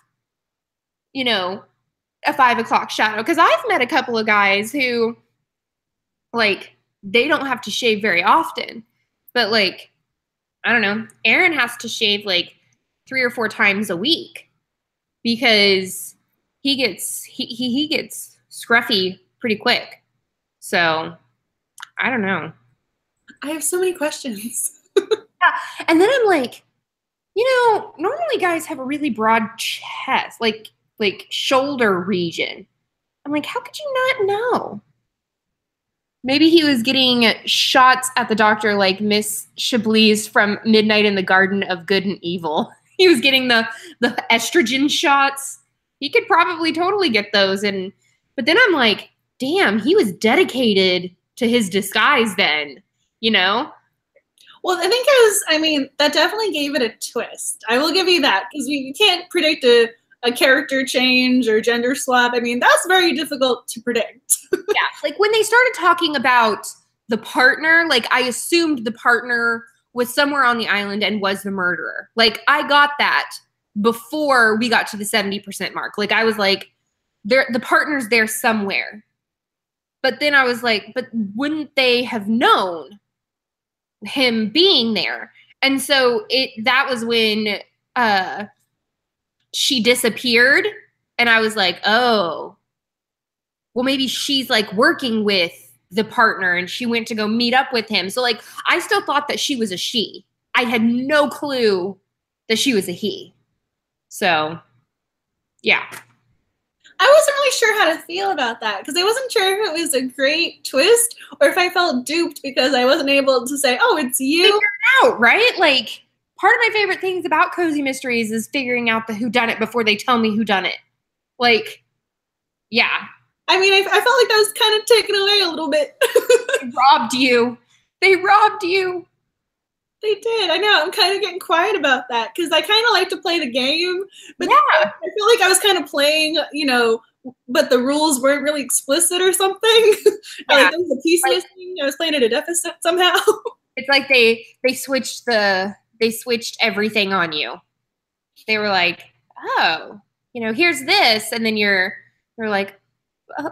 you know, a 5 o'clock shadow? Because I've met a couple of guys who, like, they don't have to shave very often, but, like, I don't know, Aaron has to shave, like, 3 or 4 times a week because he gets scruffy pretty quick. So I don't know. I have so many questions. Yeah. And then I'm like, you know, normally guys have a really broad chest, like shoulder region. I'm like, how could you not know? Maybe he was getting shots at the doctor like Miss Chablis from Midnight in the Garden of Good and Evil. He was getting the estrogen shots. He could probably totally get those. But then I'm like, damn, he was dedicated to his disguise then, you know? Well, I think that definitely gave it a twist. I will give you that, because you can't predict a character change or gender swap. I mean, that's very difficult to predict. Yeah, like when they started talking about the partner, like I assumed the partner was somewhere on the island and was the murderer. Like I got that before we got to the 70% mark. Like I was like, the partner's there somewhere. But then I was like, but wouldn't they have known him being there? And so that was when she disappeared. And I was like, oh, well, maybe she's like working with the partner and she went to go meet up with him. So like, I still thought that she was a she. I had no clue that she was a he. So yeah. I wasn't really sure how to feel about that, because I wasn't sure if it was a great twist or if I felt duped because I wasn't able to say, oh, it's you. Figure it out, right? Like part of my favorite things about cozy mysteries is figuring out the whodunit before they tell me whodunit. Like, yeah. I mean, I felt like that was kind of taken away a little bit. They robbed you. They robbed you. They did. I know. I'm kind of getting quiet about that because I kind of like to play the game. But yeah. I feel like I was kind of playing, you know, but the rules weren't really explicit or something. Yeah. Like there was a piece missing. I was playing at a deficit somehow. It's like they switched everything on you. They were like, oh, you know, here's this, and then you're like,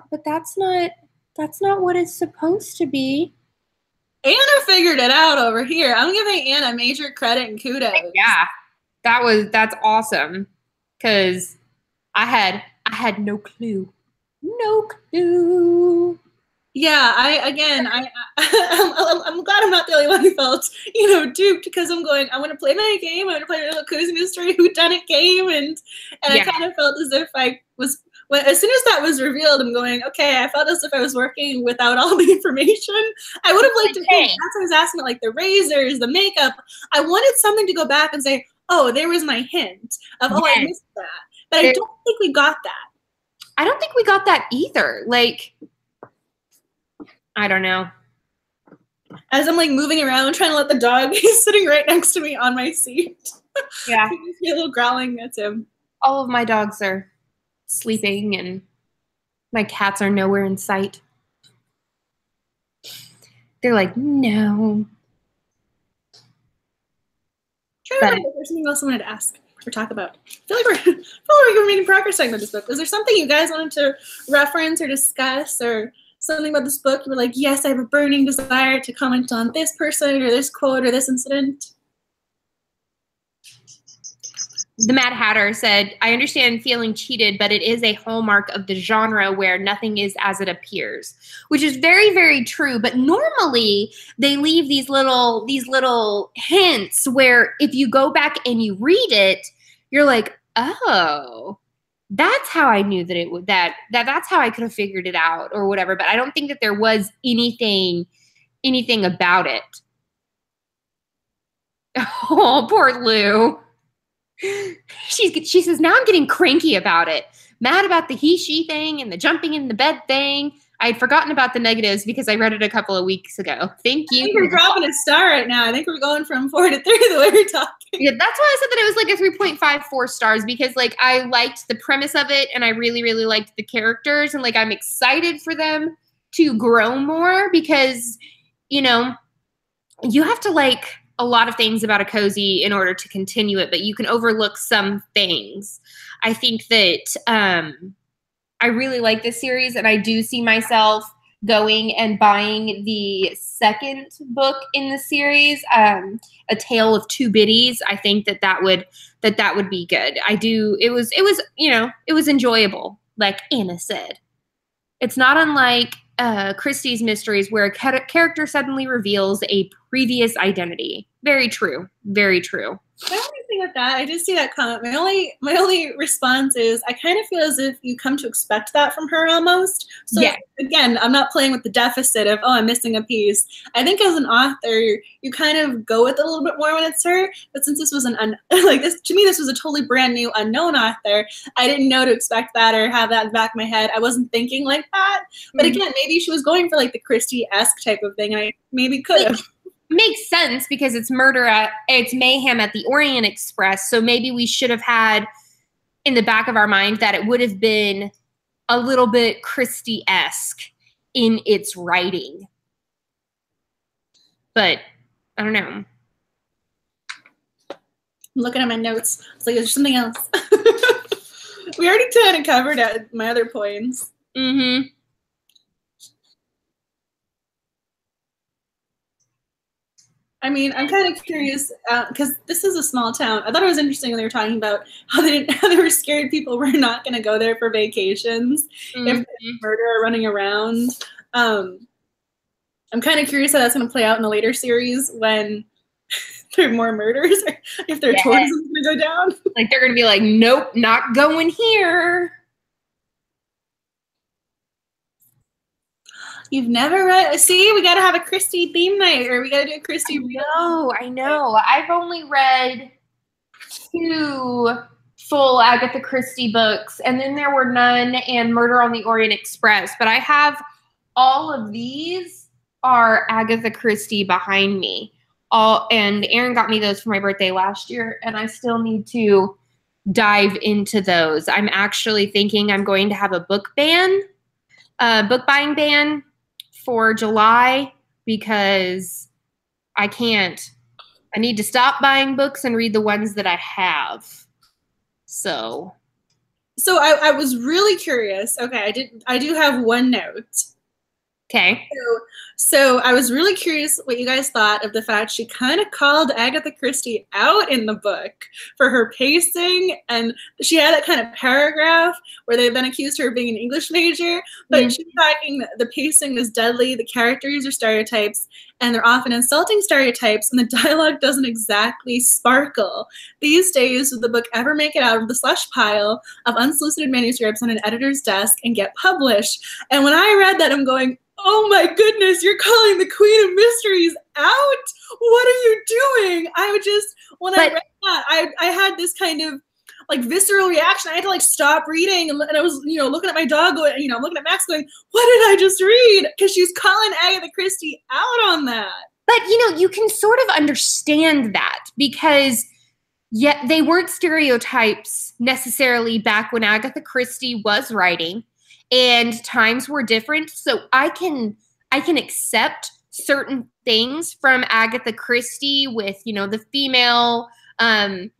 but that's not what it's supposed to be. Anna figured it out over here. I'm giving Anna major credit and kudos. Yeah, that's awesome. Cause I had no clue. No clue. Yeah, I'm glad I'm not the only one who felt, you know, duped, because I'm going, I want to play my game. I want to play a little cozy mystery whodunit game, and yeah. I kind of felt as if I was. When, as soon as that was revealed, I'm going, okay, I felt as if I was working without all the information. I would have liked to think, that's what I was asking, like the razors, the makeup. I wanted something to go back and say, oh, there was my hint of, oh, I missed that. But I don't think we got that. I don't think we got that either. Like, I don't know. As I'm like moving around, trying to let the dog, he's sitting right next to me on my seat. Yeah. You see a little growling, that's him. All of my dogs are sleeping and my cats are nowhere in sight. They're like, no. Trying to remember if there's something else I wanted to ask or talk about. I feel like we're making progress talking about this book. Was there something you guys wanted to reference or discuss, or something about this book you were like, yes, I have a burning desire to comment on this person or this quote or this incident? The Mad Hatter said, I understand feeling cheated, but it is a hallmark of the genre where nothing is as it appears, which is very, very true. But normally they leave these little hints where if you go back and you read it, you're like, oh, that's how I knew that it would, that's how I could have figured it out or whatever. But I don't think that there was anything about it. Oh, poor Lou. She says, now I'm getting cranky about it. Mad about the he-she thing and the jumping in the bed thing. I had forgotten about the negatives because I read it a couple of weeks ago. Thank you. I think we're dropping a star right now. I think we're going from 4 to 3 the way we're talking. Yeah, that's why I said that it was like a 3.54 stars because like I liked the premise of it and I really, really liked the characters and like I'm excited for them to grow more because, you know, you have to like a lot of things about a cozy in order to continue it, but you can overlook some things. I think that I really like this series and I do see myself going and buying the second book in the series, A Tale of Two Biddies. I think that would be good. I do. It was, you know, it was enjoyable. Like Anna said, it's not unlike Christie's Mysteries where a character suddenly reveals a previous identity. Very true. Very true. My only thing with that, I did see that comment. My only response is I kind of feel as if you come to expect that from her almost. So yeah. Again, I'm not playing with the deficit of, oh, I'm missing a piece. I think as an author, you kind of go with it a little bit more when it's her. But since this was to me, this was a totally brand new unknown author. I didn't know to expect that or have that in the back of my head. I wasn't thinking like that. But again, maybe she was going for like the Christie-esque type of thing. And I maybe could have. Makes sense because it's it's mayhem at the Orient Express. So maybe we should have had in the back of our mind that it would have been a little bit Christie-esque in its writing. But I don't know. I'm looking at my notes. It's like there's something else. We already kind of covered at my other points. Mm-hmm. I mean, I'm kind of curious because this is a small town. I thought it was interesting when they were talking about how they were scared people were not going to go there for vacations if there's murder running around. I'm kind of curious how that's going to play out in the later series when there are more murders, or if their tourism's going to go down. Like they're going to be like, nope, not going here. You've never read? See, we got to have a Christie theme night, or we got to do a Christie. I know. I've only read 2 full Agatha Christie books, and then there were none and Murder on the Orient Express. But I have all of these are Agatha Christie behind me. And Aaron got me those for my birthday last year, and I still need to dive into those. I'm actually thinking I'm going to have a book buying ban for July because I need to stop buying books and read the ones that I have. So I was really curious. Okay, I do have one note. Okay. So I was really curious what you guys thought of the fact she kind of called Agatha Christie out in the book for her pacing, and she had that kind of paragraph where they've been accused her of being an English major, but she's talking the pacing is deadly, the characters are stereotypes, and they're often insulting stereotypes, and the dialogue doesn't exactly sparkle. These days, would the book ever make it out of the slush pile of unsolicited manuscripts on an editor's desk and get published? And when I read that, I'm going, oh my goodness, you're calling the Queen of Mysteries out? What are you doing? I read that, I had this kind of like visceral reaction. I had to like stop reading and I was, looking at my dog going, looking at Max going, what did I just read? Because she's calling Agatha Christie out on that. But, you can sort of understand that because they weren't stereotypes necessarily back when Agatha Christie was writing. And times were different, so I can accept certain things from Agatha Christie with the female created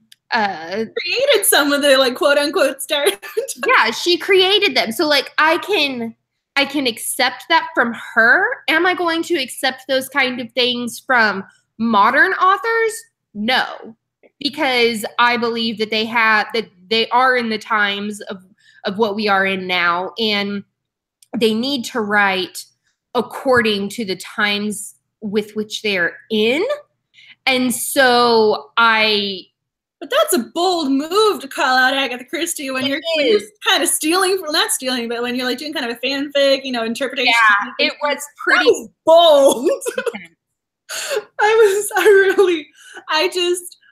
some of the like quote unquote stereotypes. Yeah, she created them, so like I can accept that from her. Am I going to accept those kind of things from modern authors? No. because I believe that they are in the times of what we are in now, and they need to write according to the times with which they're in. And so But that's a bold move to call out Agatha Christie when you're kind of stealing, not stealing, but when you're like doing kind of a fanfic, interpretation. Yeah, it was pretty bold.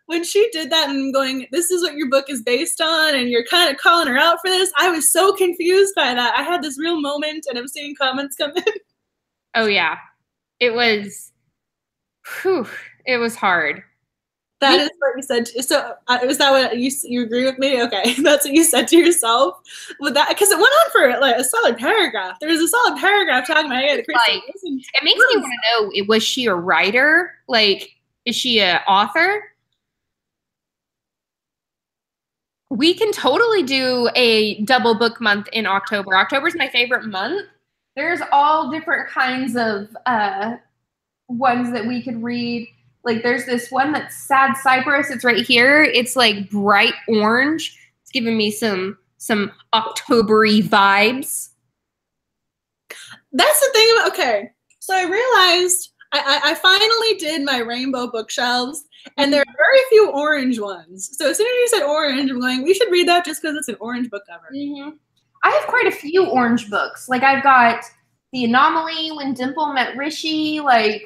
When she did that and going, this is what your book is based on, and you're kind of calling her out for this, I was so confused by that. I had this real moment, and I'm seeing comments come in. Oh, yeah. It was hard. That is what you said. So is that what you agree with me? Okay, that's what you said to yourself with that, because it went on for like a solid paragraph. There was a solid paragraph talking about Agatha Christie. Like, it makes me want to know: was she a writer? Like, is she an author? We can totally do a double book month in October. October is my favorite month. There's all different kinds of ones that we could read. Like, there's this one that's Sad Cypress. It's right here. It's like bright orange. It's giving me some October-y vibes. That's the thing about, okay. So I realized I finally did my rainbow bookshelves, and there are very few orange ones. So as soon as you said orange, I'm going, we should read that just because it's an orange book cover. Mm-hmm. I have quite a few orange books. Like, I've got The Anomaly, When Dimple Met Rishi, like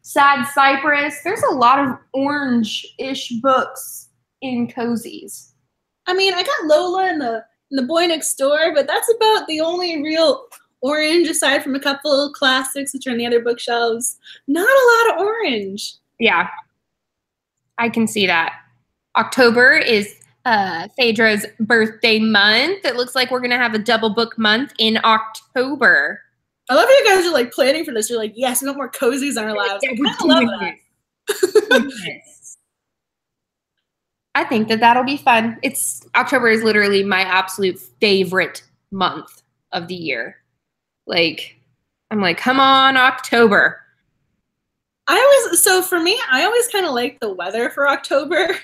Sad Cypress. There's a lot of orange-ish books in cozies. I mean, I got Lola and the Boy Next Door, but that's about the only real orange, aside from a couple of classics which are in the other bookshelves. Not a lot of orange. Yeah, I can see that. October is Phaedra's birthday month. It looks like we're going to have a double book month in October. I love how you guys are like planning for this. You're like, yes, we want more cozies in our lives. I love that. I think that'll be fun. October is literally my absolute favorite month of the year. Like, I'm like, come on, October. So for me, I always kind of like the weather for October.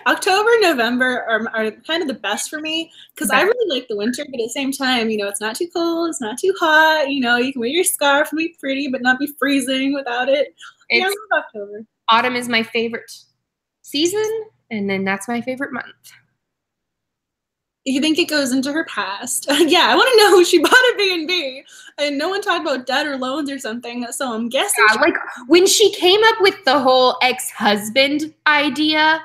October, November are kind of the best for me because I really like the winter, but at the same time, it's not too cold, it's not too hot. You can wear your scarf and be pretty, but not be freezing without it. I love October. Autumn is my favorite season, and then that's my favorite month. You think it goes into her past? Yeah, I want to know who she bought a B&B, and no one talked about debt or loans or something. So I'm guessing. Yeah, like when she came up with the whole ex-husband idea.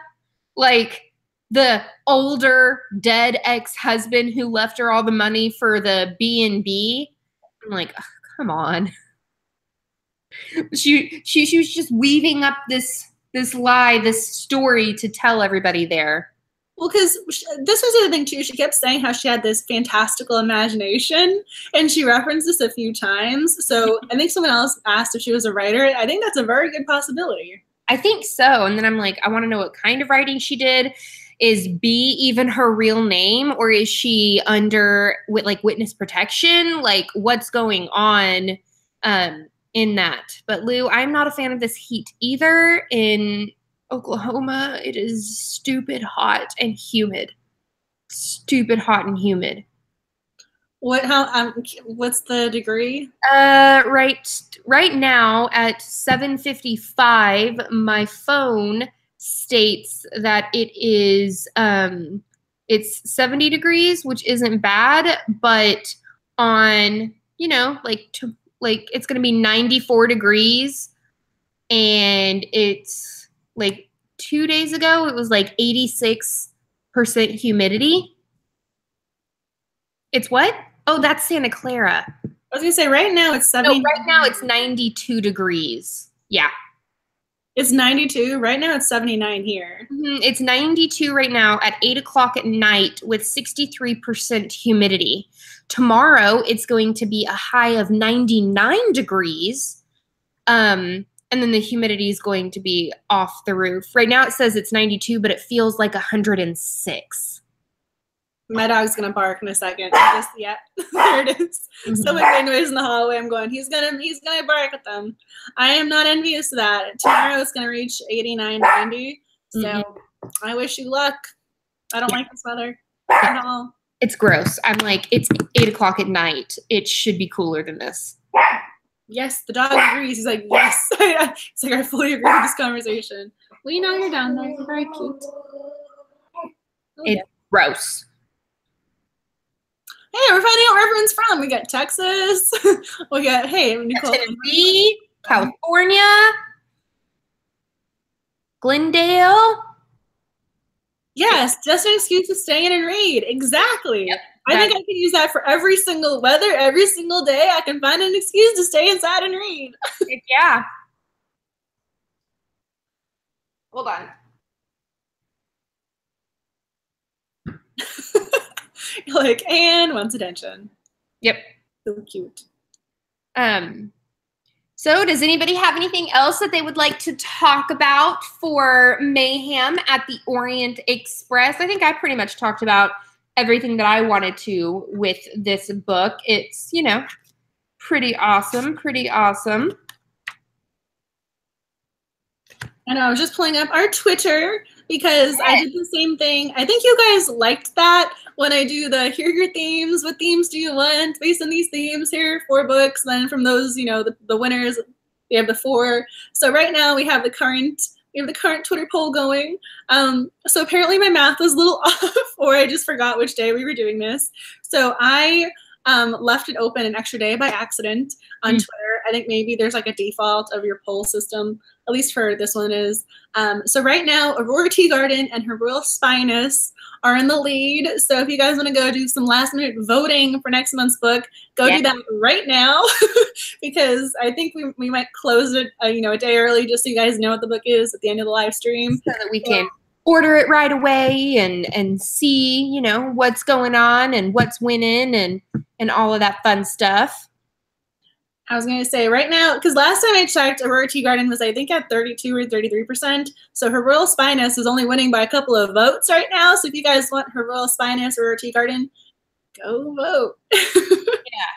Like the older dead ex-husband who left her all the money for the B&B. I'm like, oh, come on. She was just weaving up this lie, this story to tell everybody there. Well, because this was the other thing too. She kept saying how she had this fantastical imagination, and she referenced this a few times. So I think someone else asked if she was a writer. I think that's a very good possibility. I think so. And then I'm like, I want to know what kind of writing she did. Is B even her real name, or is she under witness protection? Like, what's going on in that? But Lou, I'm not a fan of this heat either. In Oklahoma, it is stupid hot and humid. Stupid hot and humid. What's the degree? Right now at 7:55, my phone states that it is it's 70 degrees, which isn't bad, but on it's gonna be 94 degrees, and it's like 2 days ago it was like 86% humidity. It's what? Oh, that's Santa Clara. I was going to say, right now it's 70. No, right now it's 92 degrees. Yeah. It's 92. Right now it's 79 here. Mm-hmm. It's 92 right now at 8 o'clock at night with 63% humidity. Tomorrow it's going to be a high of 99 degrees. And then the humidity is going to be off the roof. Right now it says it's 92, but it feels like 106. My dog's gonna bark in a second. Yeah, there it is. Mm-hmm. So many noise in the hallway. I'm going, he's gonna bark at them. I am not envious of that. Tomorrow it's gonna reach 89, 90. So I wish you luck. I don't like this weather at all. It's gross. I'm like, it's 8 o'clock at night. It should be cooler than this. Yes, the dog agrees. He's like, yes. It's like, I fully agree with this conversation. Well, you know you're down there. You're very cute. It's gross. Hey, we're finding out where everyone's from. We got Texas. We got, hey, Nicole. Tennessee, California, Glendale. Yes, just an excuse to stay in and read. Exactly. Yep, I think I can use that for every single weather, every single day. I can find an excuse to stay inside and read. Yeah. Hold on. You're like, and wants attention. Yep. So cute. So does anybody have anything else that they would like to talk about for Mayhem at the Orient Express? I think I pretty much talked about everything that I wanted to with this book. It's, you know, pretty awesome, pretty awesome. And I was just pulling up our Twitter because I did the same thing. I think you guys liked that when I do the here are your themes. What themes do you want? Based on these themes, here are 4 books. Then from those, you know, the winners, we have the 4. So right now we have the current Twitter poll going. So apparently my math was a little off, or I just forgot which day we were doing this. So I left it open an extra day by accident on Twitter. I think maybe there's like a default of your poll system, at least for this one is. So right now, Aurora Teagarden and Her Royal Spyness are in the lead. So if you guys want to go do some last minute voting for next month's book, go do that right now because I think we might close it, you know, a day early just so you guys know what the book is at the end of the live stream. So that we can order it right away and see, you know, what's going on and what's winning and all of that fun stuff. I was going to say right now, because last time I checked, Aurora Teagarden was, I think, at 32 or 33%. So Her Royal Spyness is only winning by a couple of votes right now. So if you guys want Her Royal Spyness or Aurora Teagarden, go vote. Yeah.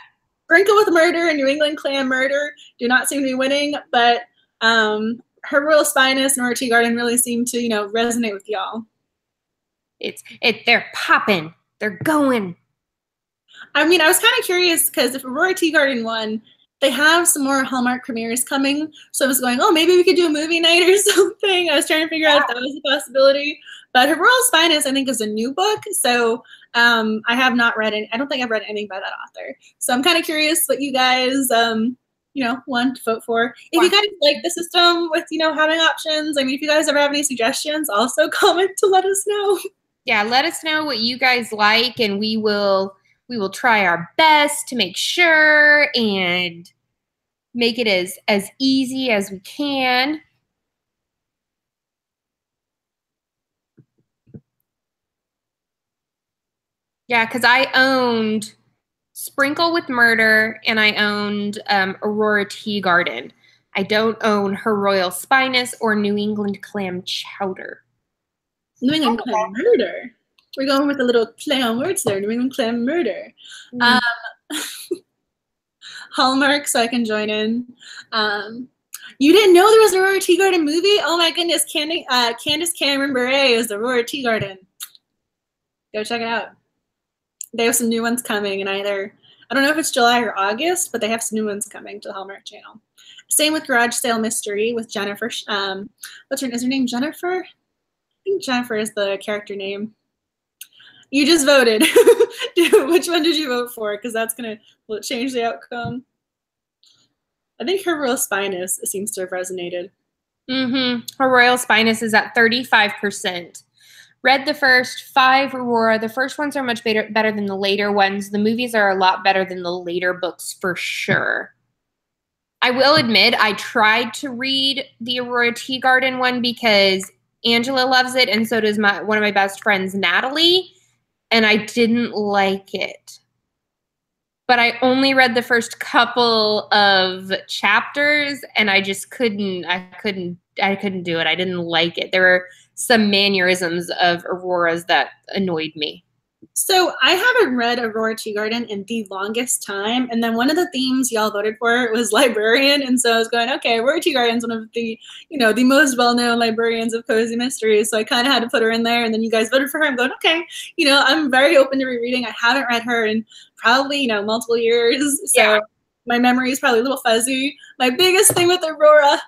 Sprinkle with Murder and New England Clam Murder do not seem to be winning, but Her Royal Spyness and Aurora Teagarden really seem to, you know, resonate with y'all. They're popping. They're going. I mean, I was kind of curious because if Aurora Teagarden won, they have some more Hallmark premieres coming. So I was going, oh, maybe we could do a movie night or something. I was trying to figure out if that was a possibility. But Her Royal Spyness, I think, is a new book. So I have not read any. I don't think I've read anything by that author. So I'm kind of curious what you guys, you know, want to vote for. If you guys like the system with, you know, having options, I mean, if you guys ever have any suggestions, also comment to let us know. Yeah, let us know what you guys like, and we will try our best to make sure and make it as easy as we can. Yeah, because I owned Sprinkle with Murder and I owned Aurora Teagarden. I don't own Her Royal Spyness or New England Clam Chowder. New England Clam Murder. We're going with a little play on words there. New England Clam Murder. Hallmark, so I can join in. You didn't know there was an Aurora Teagarden movie? Oh my goodness, Candace Cameron Bure is Aurora Teagarden. Go check it out. They have some new ones coming in either, I don't know if it's July or August, but they have some new ones coming to the Hallmark Channel. Same with Garage Sale Mystery with Jennifer. Is her name Jennifer? I think Jennifer is the character name. You just voted. Which one did you vote for? Because that's going to change the outcome. I think Her Royal Spyness seems to have resonated. Her Royal Spyness is at 35%. Read the first 5 Aurora. The first ones are much better than the later ones. The movies are a lot better than the later books for sure. I will admit I tried to read the Aurora Teagarden one because Angela loves it and so does one of my best friends, Natalie, and I didn't like it. But I only read the first couple of chapters and I just couldn't do it. I didn't like it. There were some mannerisms of Aurora's that annoyed me. So I haven't read Aurora Teagarden in the longest time, and then one of the themes y'all voted for was librarian, and so I was going, okay, Aurora Teagarden's one of the, the most well-known librarians of cozy mysteries, so I kind of had to put her in there, and then you guys voted for her. I'm going, okay, I'm very open to rereading. I haven't read her in probably, multiple years, so yeah. My memory is probably a little fuzzy. My biggest thing with Aurora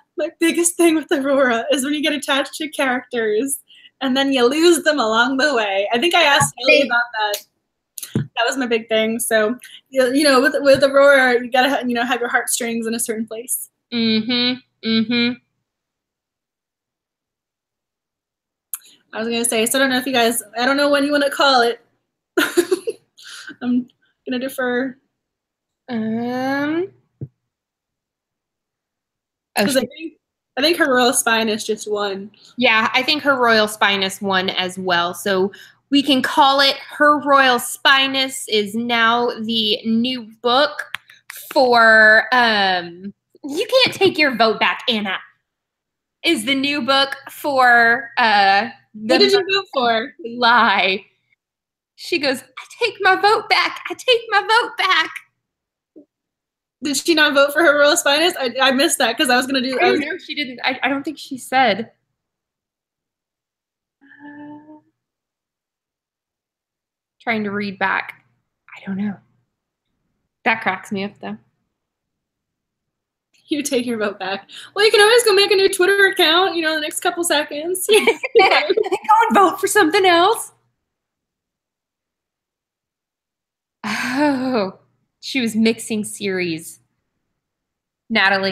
is when you get attached to characters and then you lose them along the way. I think I asked Ellie about that. That was my big thing. So, with Aurora, you gotta have your heartstrings in a certain place. I was gonna say, so I don't know if you guys, I don't know when you want to call it. I'm gonna defer. Because I think her royal spinous just won. Yeah, I think her royal spinous won as well. So we can call it Her Royal Spinous is now the new book for you can't take your vote back, Anna. Is the new book for what did you vote for? Lie. She goes, I take my vote back. I take my vote back. Did she not vote for Her Royal Spinous? I missed that because I was going to do. I don't know. She didn't. I don't think she said. Trying to read back. I don't know. That cracks me up, though. You take your vote back. Well, you can always go make a new Twitter account, in the next couple seconds. Go and vote for something else. Oh. She was mixing series. Nicole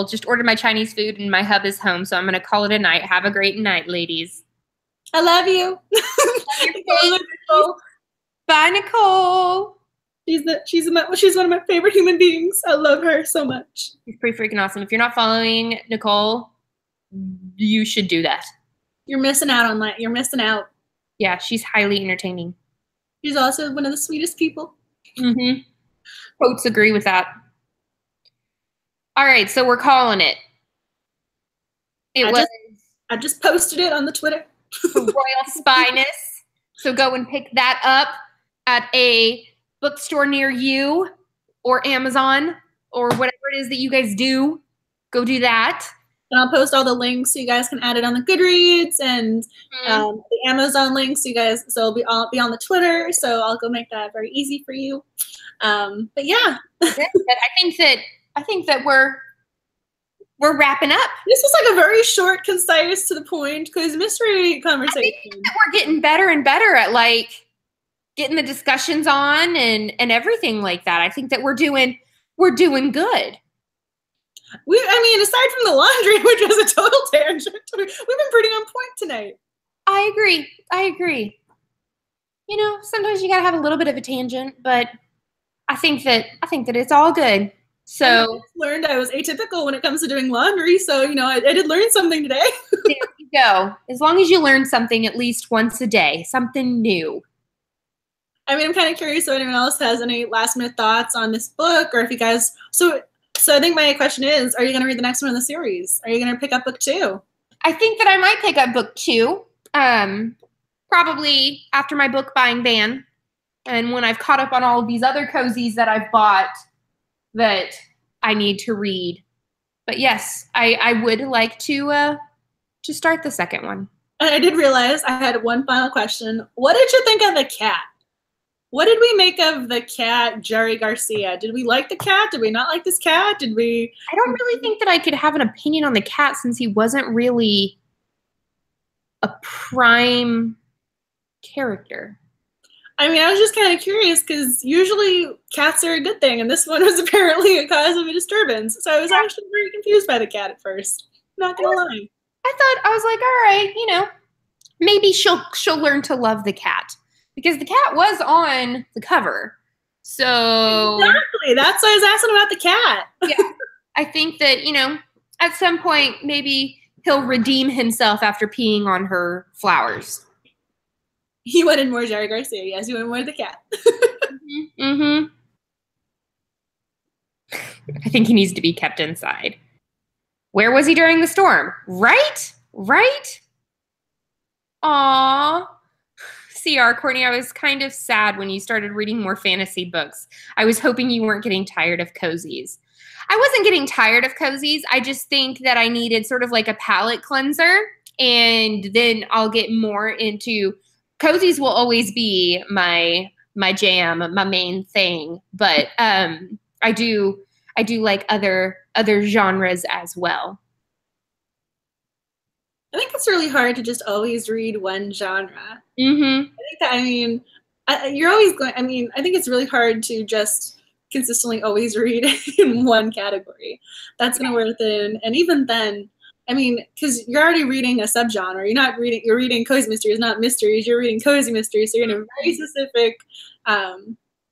just ordered my Chinese food and my hub is home, so I'm going to call it a night. Have a great night, ladies. I love you. Bye, Nicole. She's one of my favorite human beings. I love her so much. She's pretty freaking awesome. If you're not following Nicole, you should do that. You're missing out on that. You're missing out. Yeah, she's highly entertaining. She's also one of the sweetest people. Quotes agree with that. All right, so we're calling it. I just posted it on the Twitter. Royal Spinous. So go and pick that up at a bookstore near you or Amazon or whatever it is that you guys do. Go do that. And I'll post all the links so you guys can add it on the Goodreads and the Amazon links. So it'll be on the Twitter. So I'll go make that very easy for you. But yeah, I think that we're wrapping up. This was like a very short, concise, to the point, because mystery conversation. I think that we're getting better and better at like getting the discussions on and everything like that. I think that we're doing good. Aside from the laundry, which was a total tangent, we've been pretty on point tonight. I agree. Sometimes you gotta have a little bit of a tangent, but I think that it's all good. So I learned I was atypical when it comes to doing laundry. So, I did learn something today. There you go. As long as you learn something at least once a day, something new. I'm kind of curious if anyone else has any last minute thoughts on this book, or if you guys. So I think my question is: are you going to read the next one in the series? Are you going to pick up book 2? I think that I might pick up book 2. Probably after my book buying ban, and when I've caught up on all of these other cozies that I've bought that I need to read. But yes, I would like to start the second one. And I did realize I had one final question. What did you think of the cat? What did we make of the cat, Jerry Garcia? Did we like the cat? Did we not like this cat? I don't really think that I could have an opinion on the cat since he wasn't really a prime character. I was just kind of curious because usually cats are a good thing, and this one was apparently a cause of a disturbance. So I was actually very confused by the cat at first. Not gonna lie. I was like, all right, maybe she'll learn to love the cat. Because the cat was on the cover. So exactly. That's why I was asking about the cat. Yeah. I think that, at some point maybe he'll redeem himself after peeing on her flowers. He wanted more Jerry Garcia. Yes, he wanted more of the cat. I think he needs to be kept inside. Where was he during the storm? Right? Aww. CR, Courtney, I was kind of sad when you started reading more fantasy books. I was hoping you weren't getting tired of cozies. I wasn't getting tired of cozies. I just think that I needed sort of like a palate cleanser, and then I'll get more into cozies. Will always be my jam, my main thing, but I do like other genres as well. I think it's really hard to just always read one genre. Mm-hmm. You're always going, I think it's really hard to just consistently always read in one category. That's going to wear thin. And even then, because you're already reading a subgenre. You're reading cozy mysteries, not mysteries. You're reading cozy mysteries. So you're in a very specific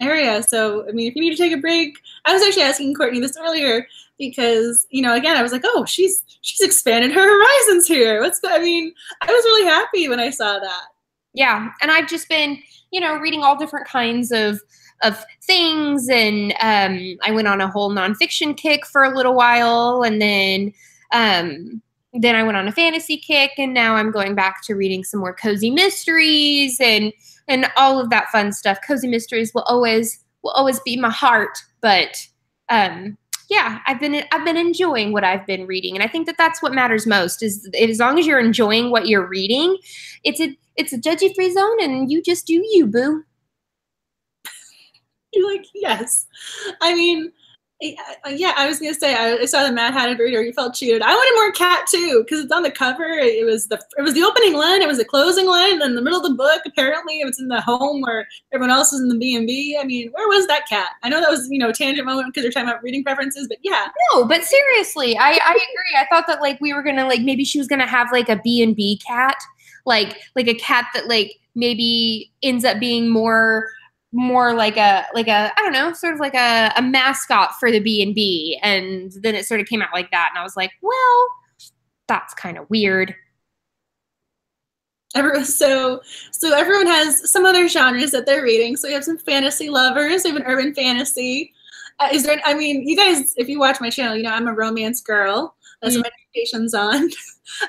area. So, if you need to take a break, I was actually asking Courtney this earlier because, again, I was like, oh, she's expanded her horizons here. I was really happy when I saw that. Yeah. And I've just been, reading all different kinds of things. And I went on a whole nonfiction kick for a little while. And then I went on a fantasy kick. And now I'm going back to reading some more cozy mysteries and all of that fun stuff. Cozy mysteries will always be my heart. But yeah, I've been enjoying what I've been reading, and I think that that's what matters most. Is as long as you're enjoying what you're reading, it's a judgy-free zone, and you just do you, boo. You're like, yes. Yeah, I was gonna say I saw the Mad Hatter Reader. You felt cheated. I wanted more cat too because it's on the cover. It was the opening line. It was the closing line. And in the middle of the book, apparently, it was in the home where everyone else was in the B&B. Where was that cat? I know that was tangent moment because you're talking about reading preferences, but yeah. No, but seriously, I agree. I thought that we were gonna maybe she was gonna have a B&B cat, like a cat that maybe ends up being more like a I don't know, sort of like a mascot for the B&B, and then it sort of came out like that, and I was like, well, that's kind of weird. So everyone has some other genres that they're reading. So we have some fantasy lovers. We have an urban fantasy. You guys, if you watch my channel, I'm a romance girl. That's what my education's on.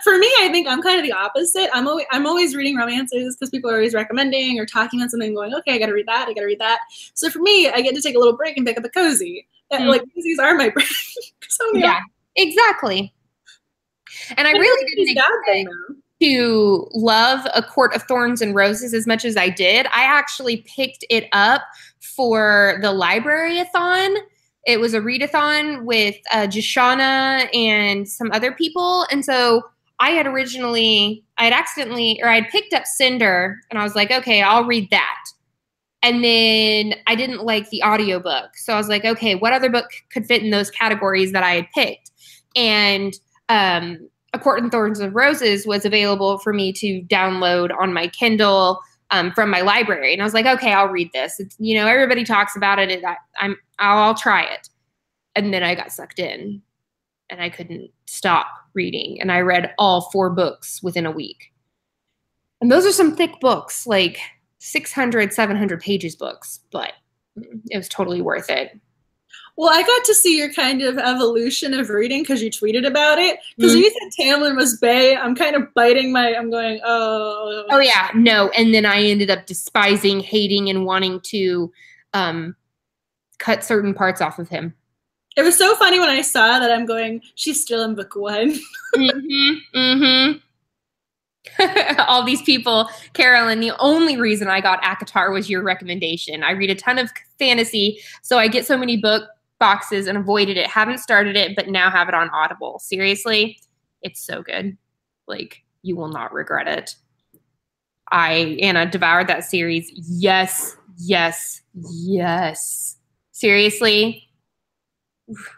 For me, I think I'm kind of the opposite. I'm always reading romances because people are always recommending or talking about something, going, okay, I got to read that. So for me, I get to take a little break and pick up a cozy. Cozies are my break. Yeah, exactly. And I really didn't expect to love A Court of Thorns and Roses as much as I did. I actually picked it up for the library-a-thon. It was a readathon with Shaundra and some other people. And so I had picked up Cinder, and I was like, okay, I'll read that. And then I didn't like the audiobook. So I was like, okay, what other book could fit in those categories that I had picked? And A Court of Thorns and Roses was available for me to download on my Kindle from my library. And I was like, okay, I'll read this. It's, everybody talks about it. I'll try it. And then I got sucked in and I couldn't stop reading. And I read all 4 books within a week. And those are some thick books, 600, 700 pages books, but it was totally worth it. Well, I got to see your kind of evolution of reading because you tweeted about it. Because when you said Tamlin was Bea, I'm kind of I'm going, oh. Oh, yeah, no. And then I ended up despising, hating, and wanting to cut certain parts off of him. It was so funny when I saw that. I'm going, she's still in book 1. All these people, Carolyn, the only reason I got Agatha was your recommendation. I read a ton of fantasy, so I get so many book boxes and avoided it. Haven't started it, but now have it on Audible. Seriously, it's so good. You will not regret it. Anna devoured that series. Yes. Seriously,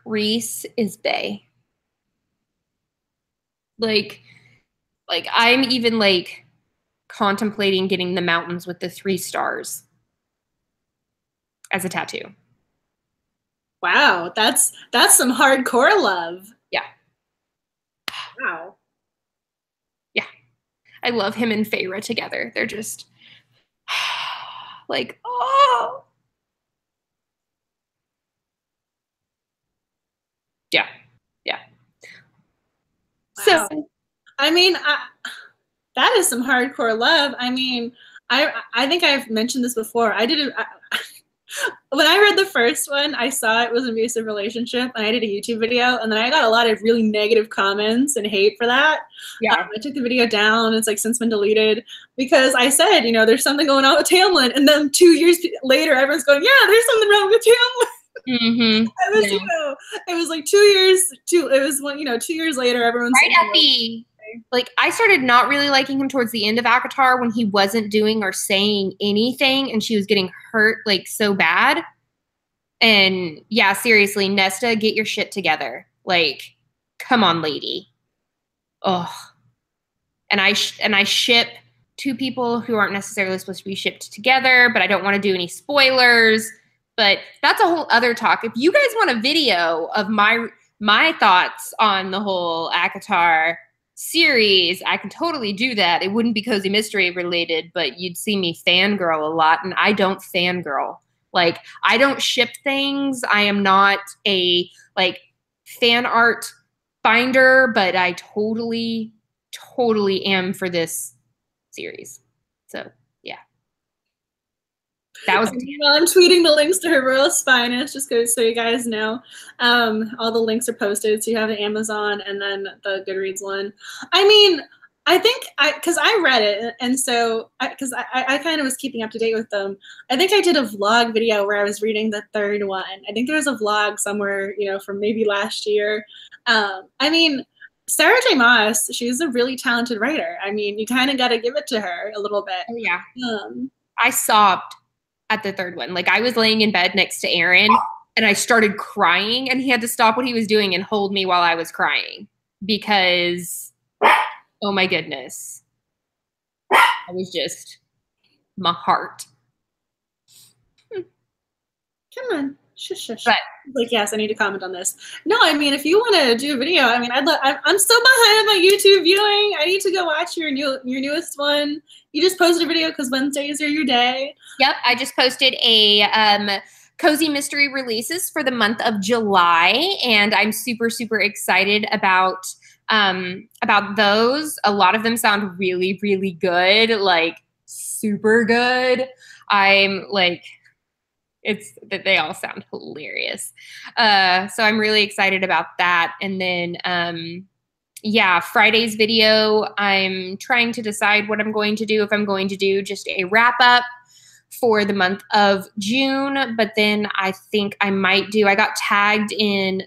Reese is Bea. I'm even contemplating getting the mountains with the 3 stars as a tattoo. Wow, that's some hardcore love. Yeah. Wow. Yeah. I love him and Feyre together. They're just oh. Yeah. Wow. So that is some hardcore love. I think I've mentioned this before. When I read the first one, I saw it was an abusive relationship, and I did a YouTube video, and then I got a lot of really negative comments and hate for that. Yeah. I took the video down. It's like since been deleted because I said, you know, there's something going on with Tamlin, and then 2 years later, everyone's going, yeah, there's something wrong with Tamlin. Mm-hmm. It was, Yeah. you know, it was like 2 years. It was when, you know, 2 years later, everyone's right at the. Like, I started not really liking him towards the end of Akatar when he wasn't doing or saying anything and she was getting hurt, like, so bad. And, yeah, seriously, Nesta, get your shit together. Like, come on, lady. Ugh. And I ship two people who aren't necessarily supposed to be shipped together, but I don't want to do any spoilers. But that's a whole other talk. If you guys want a video of my thoughts on the whole Akatar series, I can totally do that. It wouldn't be Cozy Mystery related, but you'd see me fangirl a lot, and I don't fangirl. Like, I don't ship things. I am not a, like, fan art finder, but I totally am for this series. So, yeah. That was well, I'm tweeting the links to her Royal Spinus, just so you guys know. All the links are posted, so you have the Amazon and then the Goodreads one. I mean, I think because I read it, and so because I kind of was keeping up to date with them. I think I did a vlog video where I was reading the third one. I think there was a vlog somewhere, you know, from maybe last year. I mean, Sarah J. Maas, she's a really talented writer. I mean, you kind of got to give it to her a little bit. Oh, yeah. I sobbed at the third one. Like, I was laying in bed next to Aaron and I started crying, and he had to stop what he was doing and hold me while I was crying because, oh my goodness, I was just, my heart. Come on. Shush. But, like, yes, I need to comment on this. No, I mean, if you want to do a video, I mean, I'm so behind on my YouTube viewing. I need to go watch your newest one. You just posted a video because Wednesdays are your day. Yep, I just posted a Cozy Mystery releases for the month of July, and I'm super excited about those. A lot of them sound really good, like super good. I'm like, they all sound hilarious. So I'm really excited about that. And then, yeah, Friday's video, I'm trying to decide what I'm going to do. If I'm going to do just a wrap up for the month of June, but then I think I got tagged in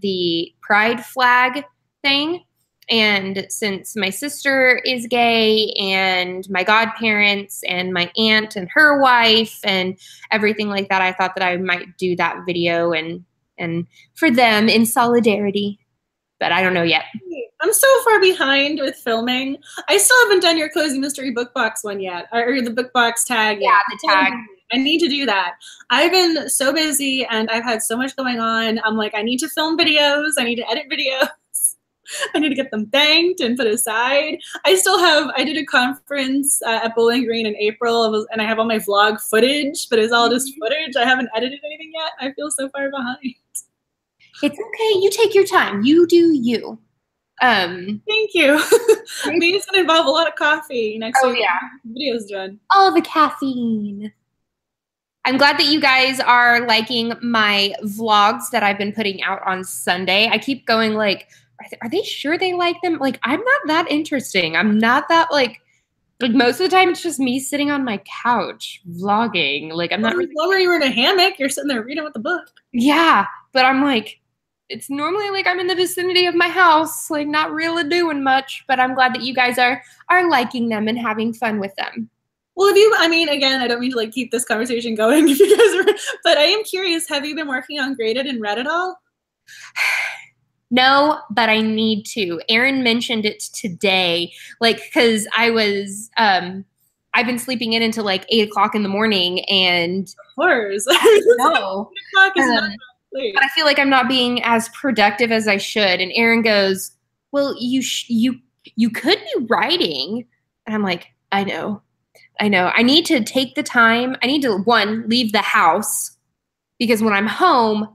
the pride flag thing. And since my sister is gay and my godparents and my aunt and her wife and everything like that, I thought that I might do that video and for them in solidarity, but I don't know yet. I'm so far behind with filming. I still haven't done your Cozy Mystery book box one yet, or the book box tag. Yeah, the tag. I need to do that. I've been so busy and I've had so much going on. I'm like, I need to film videos. I need to edit videos. I need to get them banked and put aside. I did a conference at Bowling Green in April, and I have all my vlog footage, but it's all just footage. I haven't edited anything yet. I feel so far behind. It's okay. You take your time. You do you. Thank you. I mean, it's going to involve a lot of coffee next week. Yeah. Video's done. All the caffeine. I'm glad that you guys are liking my vlogs that I've been putting out on Sunday. I keep going like, are they sure they like them? Like, I'm not that interesting. I'm not that like most of the time it's just me sitting on my couch vlogging. Like, I'm not really. Whenever you're in a hammock, you're sitting there reading with the book. Yeah, but I'm like, it's normally like I'm in the vicinity of my house, like not really doing much. But I'm glad that you guys are liking them and having fun with them. Well, I mean, again, I don't mean to like keep this conversation going if you guys are, but I am curious, have you been working on Graded and read it all? No, but I need to. Aaron mentioned it today, like, because I've been sleeping in until like 8 o'clock in the morning, and of course, no, but I feel like I'm not being as productive as I should. And Aaron goes, "Well, you could be writing," and I'm like, I know. I need to take the time. I need to, one, leave the house, because when I'm home,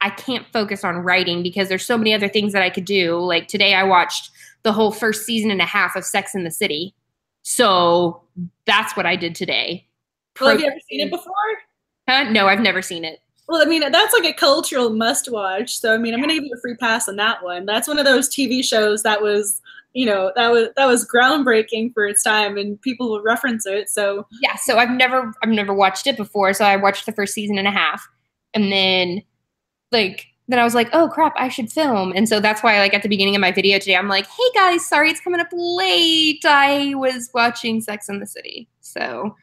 I can't focus on writing because there's so many other things that I could do. Like today I watched the whole first season and a half of Sex and the City. So that's what I did today. Well, have you ever seen it before? Huh? No, I've never seen it. Well, I mean, that's like a cultural must-watch. So, I mean, I'm going to give you a free pass on that one. That's one of those TV shows that was, you know, that was groundbreaking for its time, and people will reference it. So yeah, so I've never watched it before. So I watched the first season and a half, and then I was like, oh crap, I should film. And so that's why, like, at the beginning of my video today, I'm like, hey guys, sorry it's coming up late. I was watching Sex and the City. So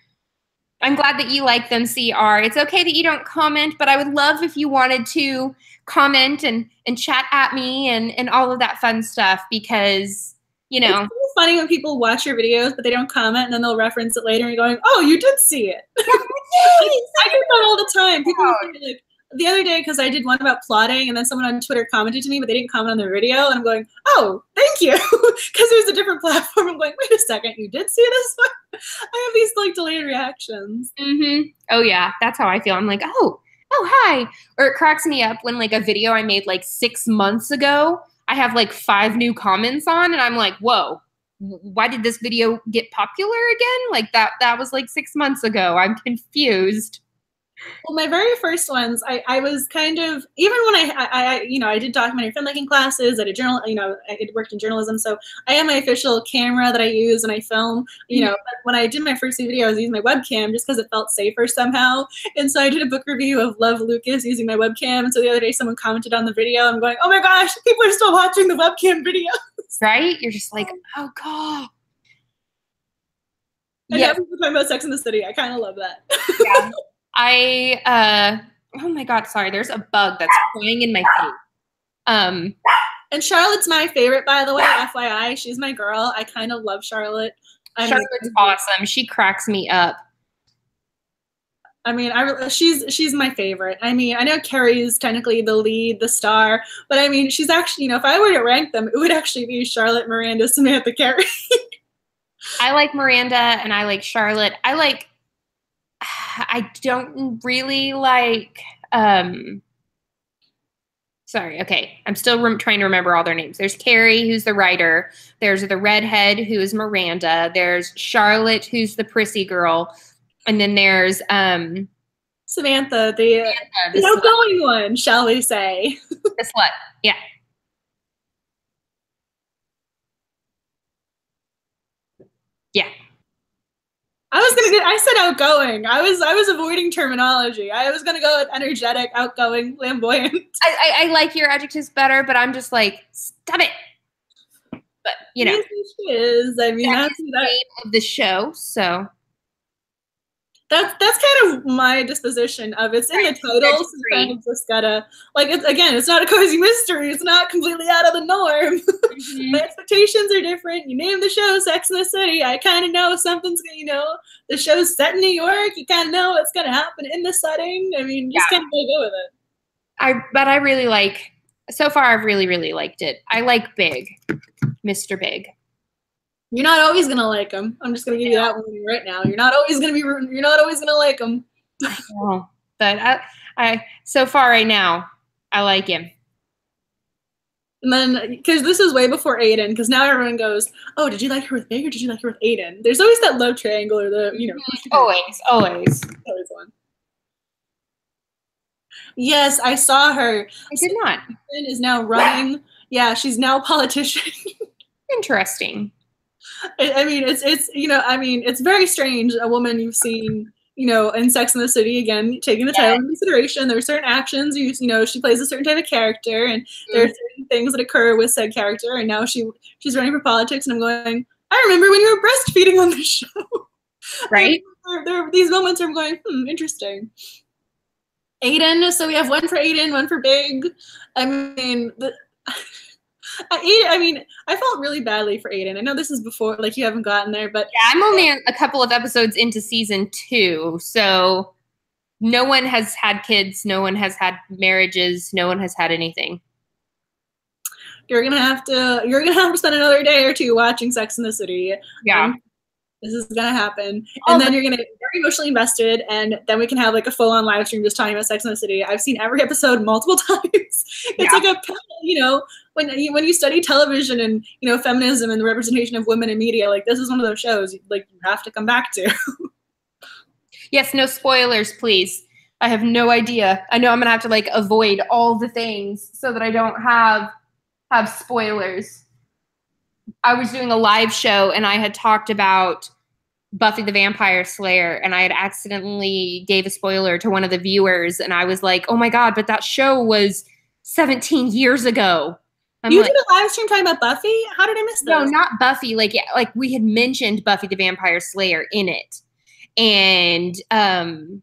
I'm glad that you like them, CR. It's okay that you don't comment, but I would love if you wanted to comment and chat at me and all of that fun stuff, because, you know. It's funny when people watch your videos, but they don't comment, and then they'll reference it later and you're going, oh, you did see it. I get that all the time. People will say, like, the other day, because I did one about plotting, and then someone on Twitter commented to me, but they didn't comment on the video, and I'm going, oh, thank you, because it was a different platform. I'm going, wait a second, you did see this one? I have these, like, delayed reactions. Mm-hmm. Oh, yeah, that's how I feel. I'm like, oh, hi. Or it cracks me up when, like, a video I made, like, 6 months ago, I have, like, 5 new comments on, and I'm like, whoa, why did this video get popular again? Like, that was, like, 6 months ago. I'm confused. Well, my very first ones, I was kind of, even when I did documentary filmmaking classes, I did I had worked in journalism, so I have my official camera that I use and I film, but when I did my first video, I was using my webcam just because it felt safer somehow. And so I did a book review of Love Lucas using my webcam. And so the other day someone commented on the video. I'm going, oh my gosh, people are still watching the webcam videos. Right? You're just like, oh God. And yeah, people talking about Sex and the City. I kind of love that. Yeah. Oh my God, sorry, there's a bug that's flying in my face. And Charlotte's my favorite, by the way, FYI. She's my girl. I kind of love Charlotte. Charlotte's awesome. She cracks me up. I mean, she's my favorite. I mean, I know Carrie is technically the lead, the star, but I mean, she's actually, if I were to rank them, it would actually be Charlotte, Miranda, Samantha, Carrie. I like Miranda and I like Charlotte. I don't really like, sorry, okay. I'm still trying to remember all their names. There's Carrie, who's the writer. There's the redhead, who is Miranda. There's Charlotte, who's the prissy girl. And then there's Samantha, the outgoing one, shall we say. The slut, yeah. Yeah. I said outgoing. I was avoiding terminology. I was gonna go with energetic, outgoing, flamboyant. I like your adjectives better, but I'm just like, stop it. But Yes, she is. I mean, that's the name of the show, so that's kind of my disposition of it's in the title. So you kind of just gotta it's not a cozy mystery. It's not completely out of the norm. My expectations are different. You name the show Sex and the City. I kind of know something's gonna, the show's set in New York. You kind of know what's gonna happen in the setting. I mean, just kind of go with it. But I really like. So far, I've really, really liked it. I like Big, Mr. Big. You're not always gonna like him. I'm just gonna give you that one right now. You're not always gonna be rooting. You're not always gonna like him. I know, but I so far right now, I like him. And then, because this is way before Aiden, because now everyone goes, "Oh, did you like her with Big or did you like her with Aiden?" There's always that love triangle or the always one. Yes, I saw her. I did not. Is now running. Yeah, she's now a politician. Interesting. I mean, it's very strange. A woman you've seen, in Sex and the City, again, taking the title into consideration. There are certain actions, she plays a certain type of character, and there are certain things that occur with said character, and now she's running for politics, and I'm going, I remember when you were breastfeeding on the show. Right? There are these moments where I'm going, interesting. Aiden, so we have one for Aiden, one for Big. I mean, I felt really badly for Aiden. I know this is before, you haven't gotten there, but yeah, I'm only a couple of episodes into season 2, so no one has had kids, no one has had marriages, no one has had anything. You're gonna have to spend another day or two watching Sex and the City. Yeah. This is gonna happen, and then you're gonna get very emotionally invested, and then we can have like a full-on live stream just talking about Sex and the City. I've seen every episode multiple times. It's like a, you know, when you study television and, you know, feminism and the representation of women in media, like this is one of those shows like you have to come back to. Yes, no spoilers, please. I have no idea. I know I'm gonna have to like avoid all the things so that I don't have spoilers. I was doing a live show and I had talked about Buffy the Vampire Slayer, and I had accidentally gave a spoiler to one of the viewers, and I was like, oh my God, but that show was 17 years ago. You did a live stream talking about Buffy? How did I miss that? No, not Buffy. Like we had mentioned Buffy the Vampire Slayer in it. And one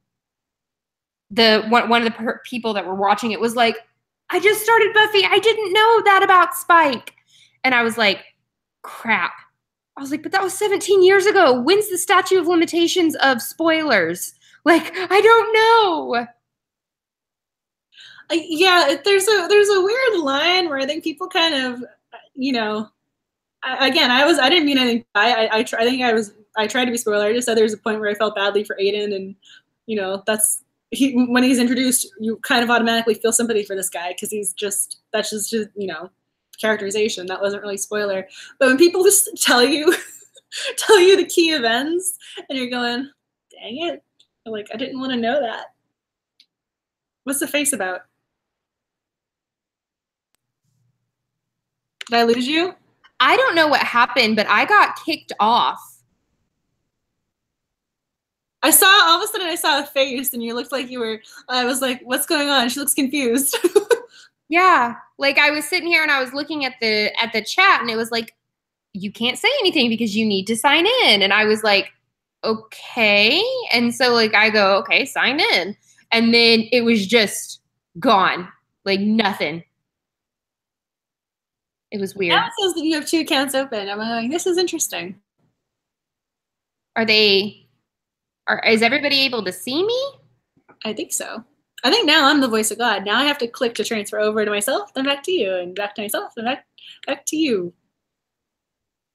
of the people that were watching it was like, I just started Buffy. I didn't know that about Spike. And I was like, crap. I was like, but that was 17 years ago. When's the statute of limitations of spoilers? Like, I don't know. Yeah, there's a weird line where I think people kind of, you know, I didn't mean anything. I tried to be spoiler. I just said there's a point where I felt badly for Aiden, and, you know, when he's introduced, you kind of automatically feel sympathy for this guy because that's just, you know, characterization. That wasn't really spoiler. But when people just tell you the key events and you're going, dang it, like, I didn't want to know that. What's the face about? Did I lose you? I don't know what happened, but I got kicked off. All of a sudden I saw a face and you looked like I was like, what's going on? She looks confused. Yeah. Like I was sitting here and I was looking at the chat and it was like, you can't say anything because you need to sign in. And I was like, okay. And so like I go, okay, sign in. And then it was just gone. Like nothing. It was weird. Now it says that you have 2 accounts open. I'm like, this is interesting. Is everybody able to see me? I think so. I think now I'm the voice of God. Now I have to click to transfer over to myself, then back to you, and back to myself, and back to you.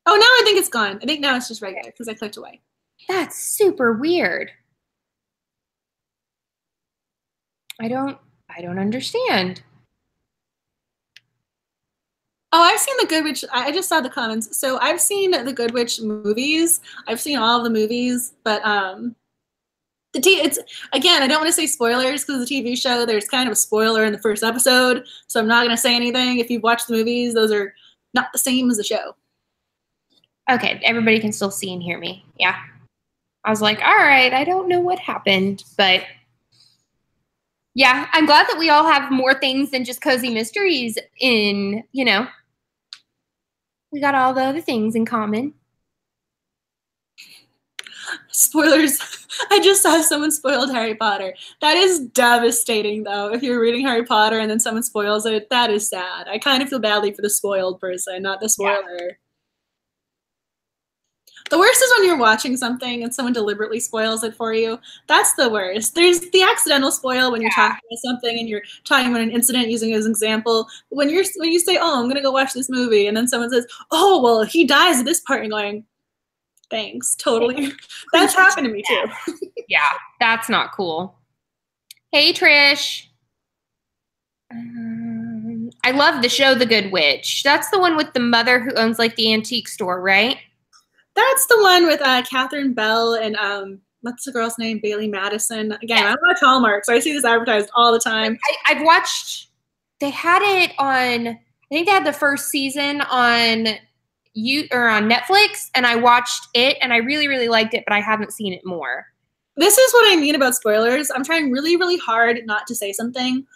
Oh, now I think it's gone. I think now it's just regular because I clicked away. That's super weird. I don't understand. Oh, I've seen the Good Witch. I just saw the comments. So I've seen the Good Witch movies. I've seen all of the movies, but it's, again, I don't want to say spoilers because the TV show, there's kind of a spoiler in the first episode, so I'm not going to say anything. If you've watched the movies, those are not the same as the show. Okay, everybody can still see and hear me. Yeah. I was like, all right, I don't know what happened, but yeah, I'm glad that we all have more things than just cozy mysteries in, you know, we got all the other things in common. Spoilers. I just saw someone spoiled Harry Potter. That is devastating, though. If you're reading Harry Potter and then someone spoils it, that is sad. I kind of feel badly for the spoiled person, not the spoiler. Yeah. The worst is when you're watching something and someone deliberately spoils it for you. That's the worst. There's the accidental spoil when you're talking about something and you're talking about an incident using it as an example. When you say, oh, I'm going to go watch this movie, and then someone says, oh, well, he dies at this part, and going, thanks, totally. That's happened to me too. Yeah, that's not cool. Hey, Trish. I love the show The Good Witch. That's the one with the mother who owns like the antique store, right? That's the one with Catherine Bell and what's the girl's name? Bailey Madison. Again, yeah. I watch Hallmark, so I see this advertised all the time. I've watched. They had it on. I think they had the first season on on Netflix, and I watched it, and I really, really liked it, but I haven't seen it more. This is what I mean about spoilers. I'm trying really, really hard not to say something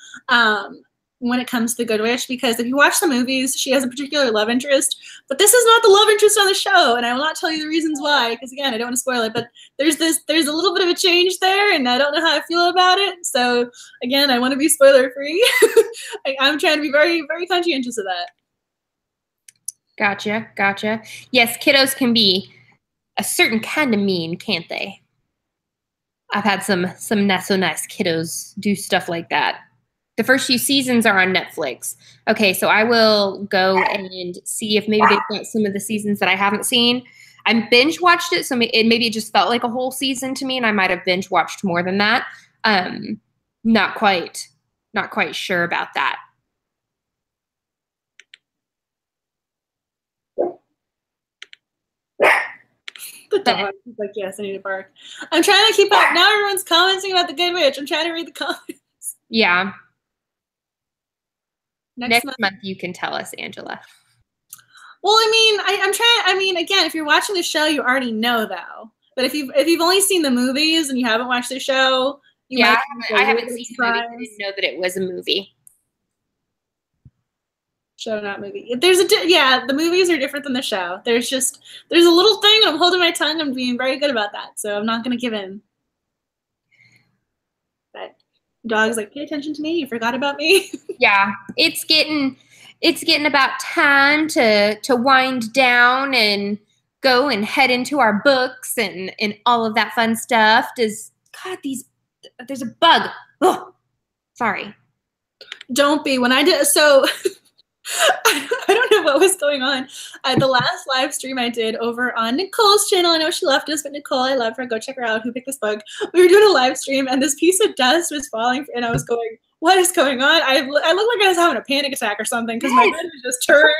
when it comes to The Good Witch, because if you watch the movies, she has a particular love interest, but this is not the love interest on the show, and I will not tell you the reasons why, because again, I don't want to spoil it, but there's a little bit of a change there, and I don't know how I feel about it, so again, I want to be spoiler free. I'm trying to be very, very conscientious of that. Gotcha. Yes, kiddos can be a certain kind of mean, can't they? I've had some not so nice kiddos do stuff like that. The first few seasons are on Netflix. Okay, so I will go and see if maybe they've got some of the seasons that I haven't seen. I binge watched it, so maybe it just felt like a whole season to me, and I might have binge watched more than that. Not quite sure about that. The dog. He's like, yes, I need to bark. I'm trying to keep up. Now everyone's commenting about the Good Witch. I'm trying to read the comments. Yeah. Next month you can tell us, Angela. Well, I mean, I'm trying. I mean, again, if you're watching the show, you already know, though. But if you've only seen the movies and you haven't watched the show, I haven't seen the movie. I didn't know that it was a movie. Show, not movie. The movies are different than the show. There's a little thing, and I'm holding my tongue. I'm being very good about that, so I'm not going to give in. But dog's like, pay attention to me. You forgot about me. Yeah, it's getting about time to wind down and go and head into our books and all of that fun stuff. There's a bug. Oh, sorry. Don't be. When I did so. I don't know what was going on. The last live stream I did over on Nicole's channel. I know she left us, but Nicole, I love her. Go check her out. Who picked this bug? We were doing a live stream, and this piece of dust was falling, and I was going, "What is going on?" I looked like I was having a panic attack or something because my head was just turned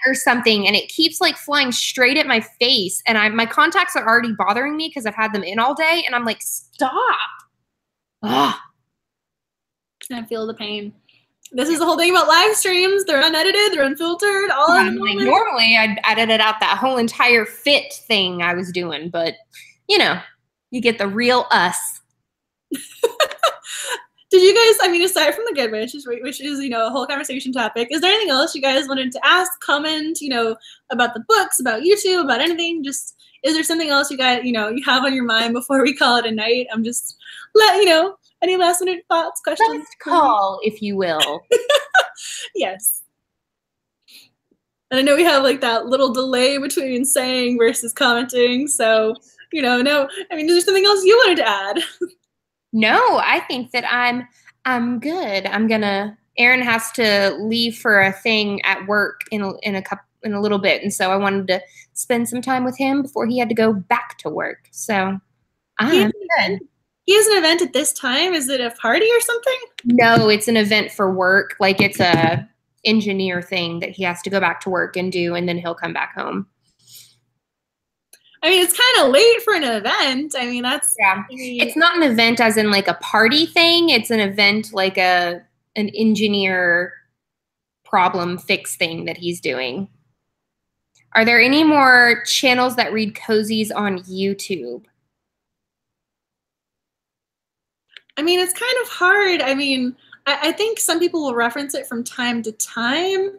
or something, and it keeps like flying straight at my face, and my contacts are already bothering me because I've had them in all day, and I'm like, "Stop!" Ah, I feel the pain. This is the whole thing about live streams. They're unedited, they're unfiltered, all of them. Like, normally I'd edited out that whole entire fit thing I was doing, but you get the real us. Did you guys, I mean, aside from the Good Witch, which is, a whole conversation topic, is there anything else you guys wanted to ask, comment, about the books, about YouTube, about anything? Just, is there something else you guys, you have on your mind before we call it a night? I'm just, any last minute thoughts, questions? Last call, if you will. Yes. And I know we have like that little delay between saying versus commenting. So, no, I mean, is there something else you wanted to add? No, I think that I'm good. Aaron has to leave for a thing at work in a little bit. And so I wanted to spend some time with him before he had to go back to work. So I'm good. He has an event at this time. Is it a party or something? No, it's an event for work. Like it's a engineer thing that he has to go back to work and do, and then he'll come back home. I mean, it's kind of late for an event. I mean, it's not an event as in like a party thing. It's an event like an engineer problem fix thing that he's doing. Are there any more channels that read cozies on YouTube? I mean, it's kind of hard. I mean, I think some people will reference it from time to time.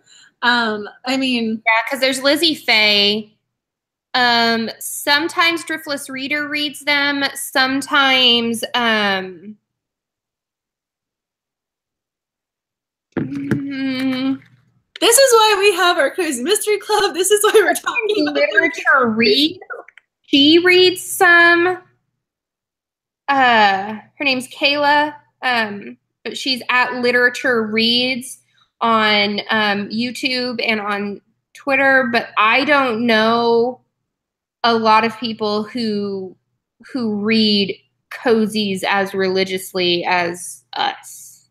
Because there's Lizzie Faye. Sometimes Driftless Reader reads them. Sometimes this is why we have our Cozy Mystery Club. This is why we're talking about literature read. She reads some. Her name's Kayla, but she's at Literature Reads on YouTube and on Twitter. But I don't know a lot of people who read cozies as religiously as us.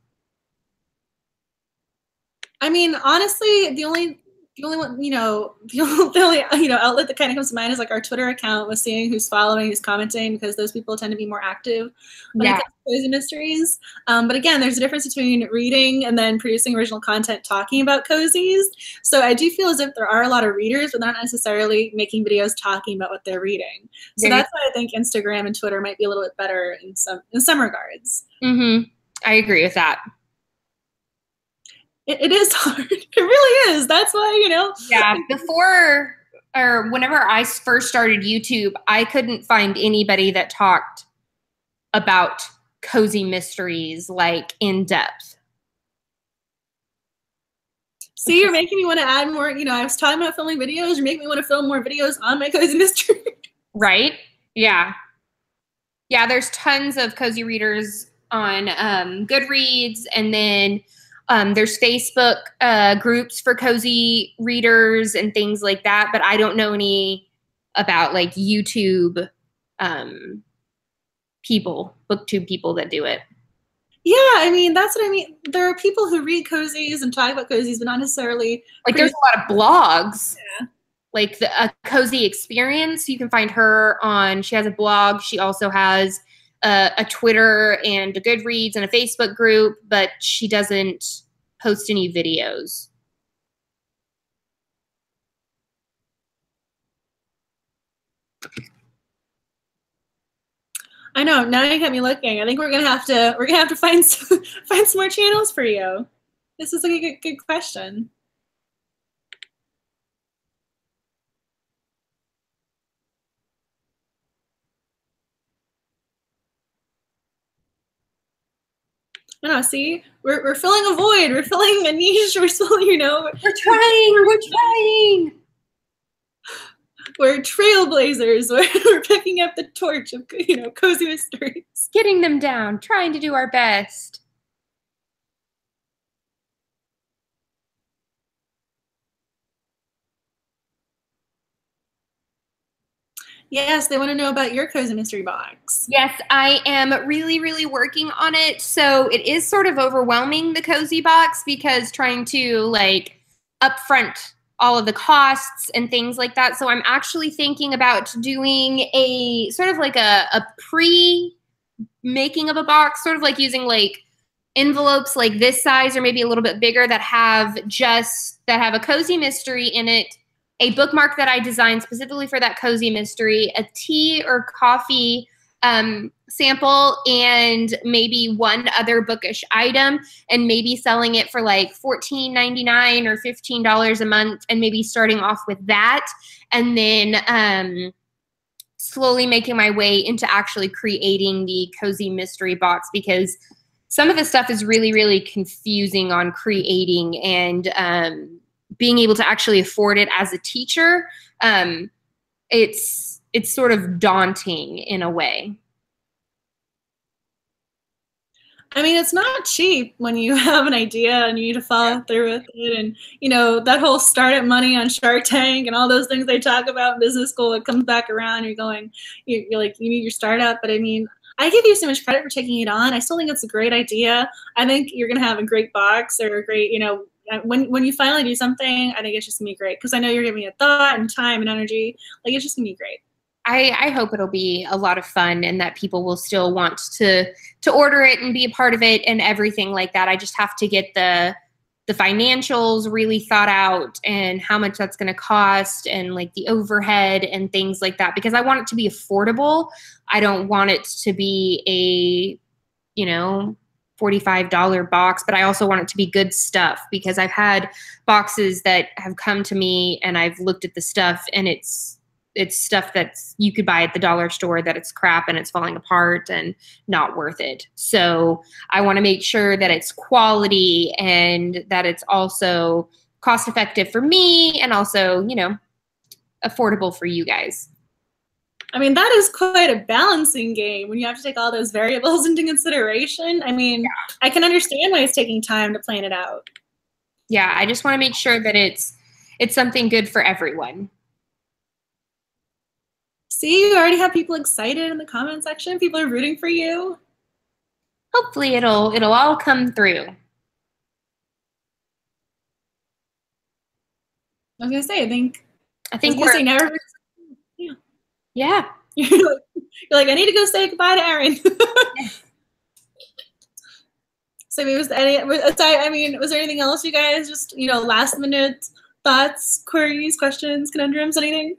I mean, honestly, the only one, the only outlet that kind of comes to mind is like our Twitter account, with seeing who's following, who's commenting, because those people tend to be more active when it comes to cozy mysteries. But again, there's a difference between reading and then producing original content talking about cozies. So I do feel as if there are a lot of readers, but they're not necessarily making videos talking about what they're reading. So that's why I think Instagram and Twitter might be a little bit better in some regards. Mm-hmm. I agree with that. It is hard. It really is. That's why, Yeah. Before or whenever I first started YouTube, I couldn't find anybody that talked about cozy mysteries like in depth. See, you're making me want to add more. I was talking about filming videos. You're making me want to film more videos on my cozy mystery. Right? Yeah. Yeah, there's tons of cozy readers on Goodreads, and then there's Facebook groups for cozy readers and things like that, but I don't know any about like YouTube people, booktube people that do it. Yeah, I mean, that's what I mean. There are people who read cozies and talk about cozies, but not necessarily. Like there's a lot of blogs. Yeah. Like a cozy experience. You can find her on, she has a blog. She also has a Twitter and a Goodreads and a Facebook group, but she doesn't post any videos. I know. Now you got me looking. I think we're gonna have to find some more channels for you. This is like a good question. I don't know, see? We're filling a void. We're filling a niche. We're still, you know. We're trying. We're trailblazers. We're picking up the torch of, you know, cozy mysteries. Getting them down, trying to do our best. Yes, they want to know about your cozy mystery box. Yes, I am really, really working on it. So it is sort of overwhelming, the cozy box, because trying to like upfront all of the costs and things like that. So I'm actually thinking about doing a sort of like a pre-making of a box, sort of like using like envelopes like this size or maybe a little bit bigger that have a cozy mystery in it, a bookmark that I designed specifically for that cozy mystery, a tea or coffee sample, and maybe one other bookish item, and maybe selling it for like $14.99 or $15 a month, and maybe starting off with that, and then slowly making my way into actually creating the cozy mystery box, because some of the stuff is really, really confusing on creating, and being able to actually afford it as a teacher, it's sort of daunting in a way. I mean, it's not cheap when you have an idea and you need to follow through with it. And, you know, that whole startup money on Shark Tank and all those things they talk about in business school, it comes back around. You're like, you need your startup. But I mean, I give you so much credit for taking it on. I still think it's a great idea. I think you're going to have a great box or a great, you know, when you finally do something, I think it's just gonna be great, because I know you're giving it thought and time and energy. Like, it's just gonna be great. I hope it'll be a lot of fun and that people will still want to order it and be a part of it and everything like that. I just have to get the financials really thought out and how much that's going to cost and like the overhead and things like that, because I want it to be affordable. I don't want it to be a, you know, $45 box, but I also want it to be good stuff, because I've had boxes that have come to me and I've looked at the stuff and it's stuff that's you could buy at the dollar store that it's crap and it's falling apart and not worth it. So I want to make sure that it's quality and that it's also cost effective for me and also, you know, affordable for you guys. I mean, that is quite a balancing game when you have to take all those variables into consideration. I mean, yeah. I can understand why it's taking time to plan it out. Yeah, I just want to make sure that it's something good for everyone. See, you already have people excited in the comment section. People are rooting for you. Hopefully it'll all come through. I was gonna say, I think we're never. Yeah. You're like, I need to go say goodbye to Erin. So was there anything else you guys just, you know, last minute thoughts, queries, questions, conundrums, anything?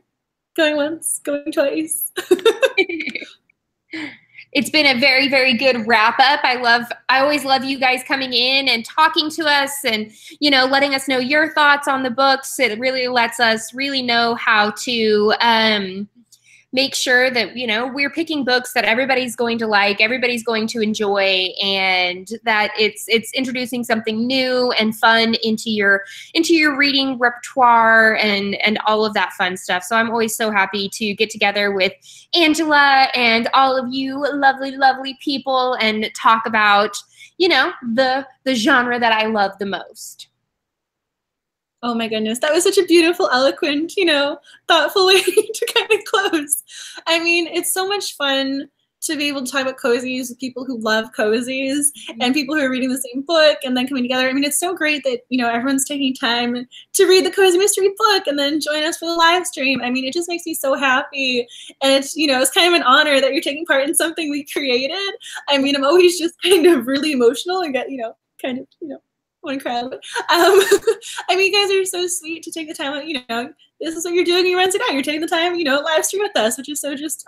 Going once, going twice. It's been a very, very good wrap up. I always love you guys coming in and talking to us and, you know, letting us know your thoughts on the books. It really lets us really know how to make sure that, you know, we're picking books that everybody's going to like, everybody's going to enjoy, and that it's introducing something new and fun into your reading repertoire and all of that fun stuff. So I'm always so happy to get together with Angela and all of you lovely, lovely people and talk about, you know, the genre that I love the most. Oh my goodness, that was such a beautiful, eloquent, thoughtful way to kind of close. I mean, it's so much fun to be able to talk about cozies with people who love cozies and people who are reading the same book and then coming together. I mean, it's so great that, everyone's taking time to read the Cozy Mystery book and then join us for the live stream. I mean, it just makes me so happy. And it's, it's kind of an honor that you're taking part in something we created. I mean, I'm always just kind of really emotional and get, kind of, want to cry. I mean, you guys are so sweet to take the time, this is what you're doing on your Wednesday night. You're taking the time, live stream with us, which is so just,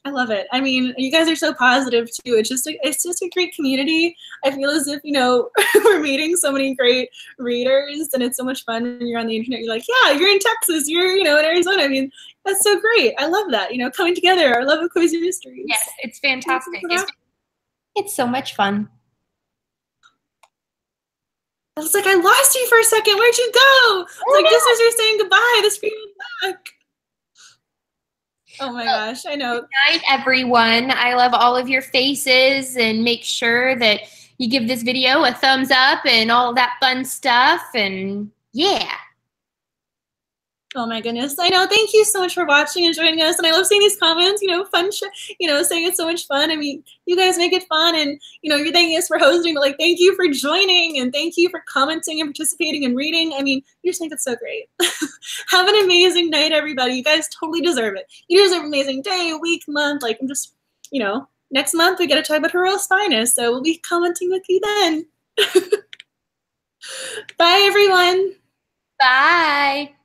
I love it. I mean, you guys are so positive too. It's just a great community. I feel as if, we're meeting so many great readers and it's so much fun when you're on the internet. You're like, yeah, you're in Texas, you're, in Arizona. I mean, that's so great. I love that, coming together, our love of cozy mysteries. Yes, it's fantastic. It's so much fun. I was like, I lost you for a second. Where'd you go? Just as you're saying goodbye, the screen is back. Oh my gosh, I know. Good night, everyone. I love all of your faces, and make sure that you give this video a thumbs up and all that fun stuff. And yeah. Oh my goodness. I know. Thank you so much for watching and joining us. And I love seeing these comments, fun, saying it's so much fun. I mean, you guys make it fun and, you're thanking us for hosting, but like, thank you for joining and thank you for commenting and participating and reading. I mean, you just make it so great. Have an amazing night, everybody. You guys totally deserve it. You deserve an amazing day, week, month. Like, I'm just, next month we get to talk about her real spinus. So we'll be commenting with you then. Bye, everyone. Bye.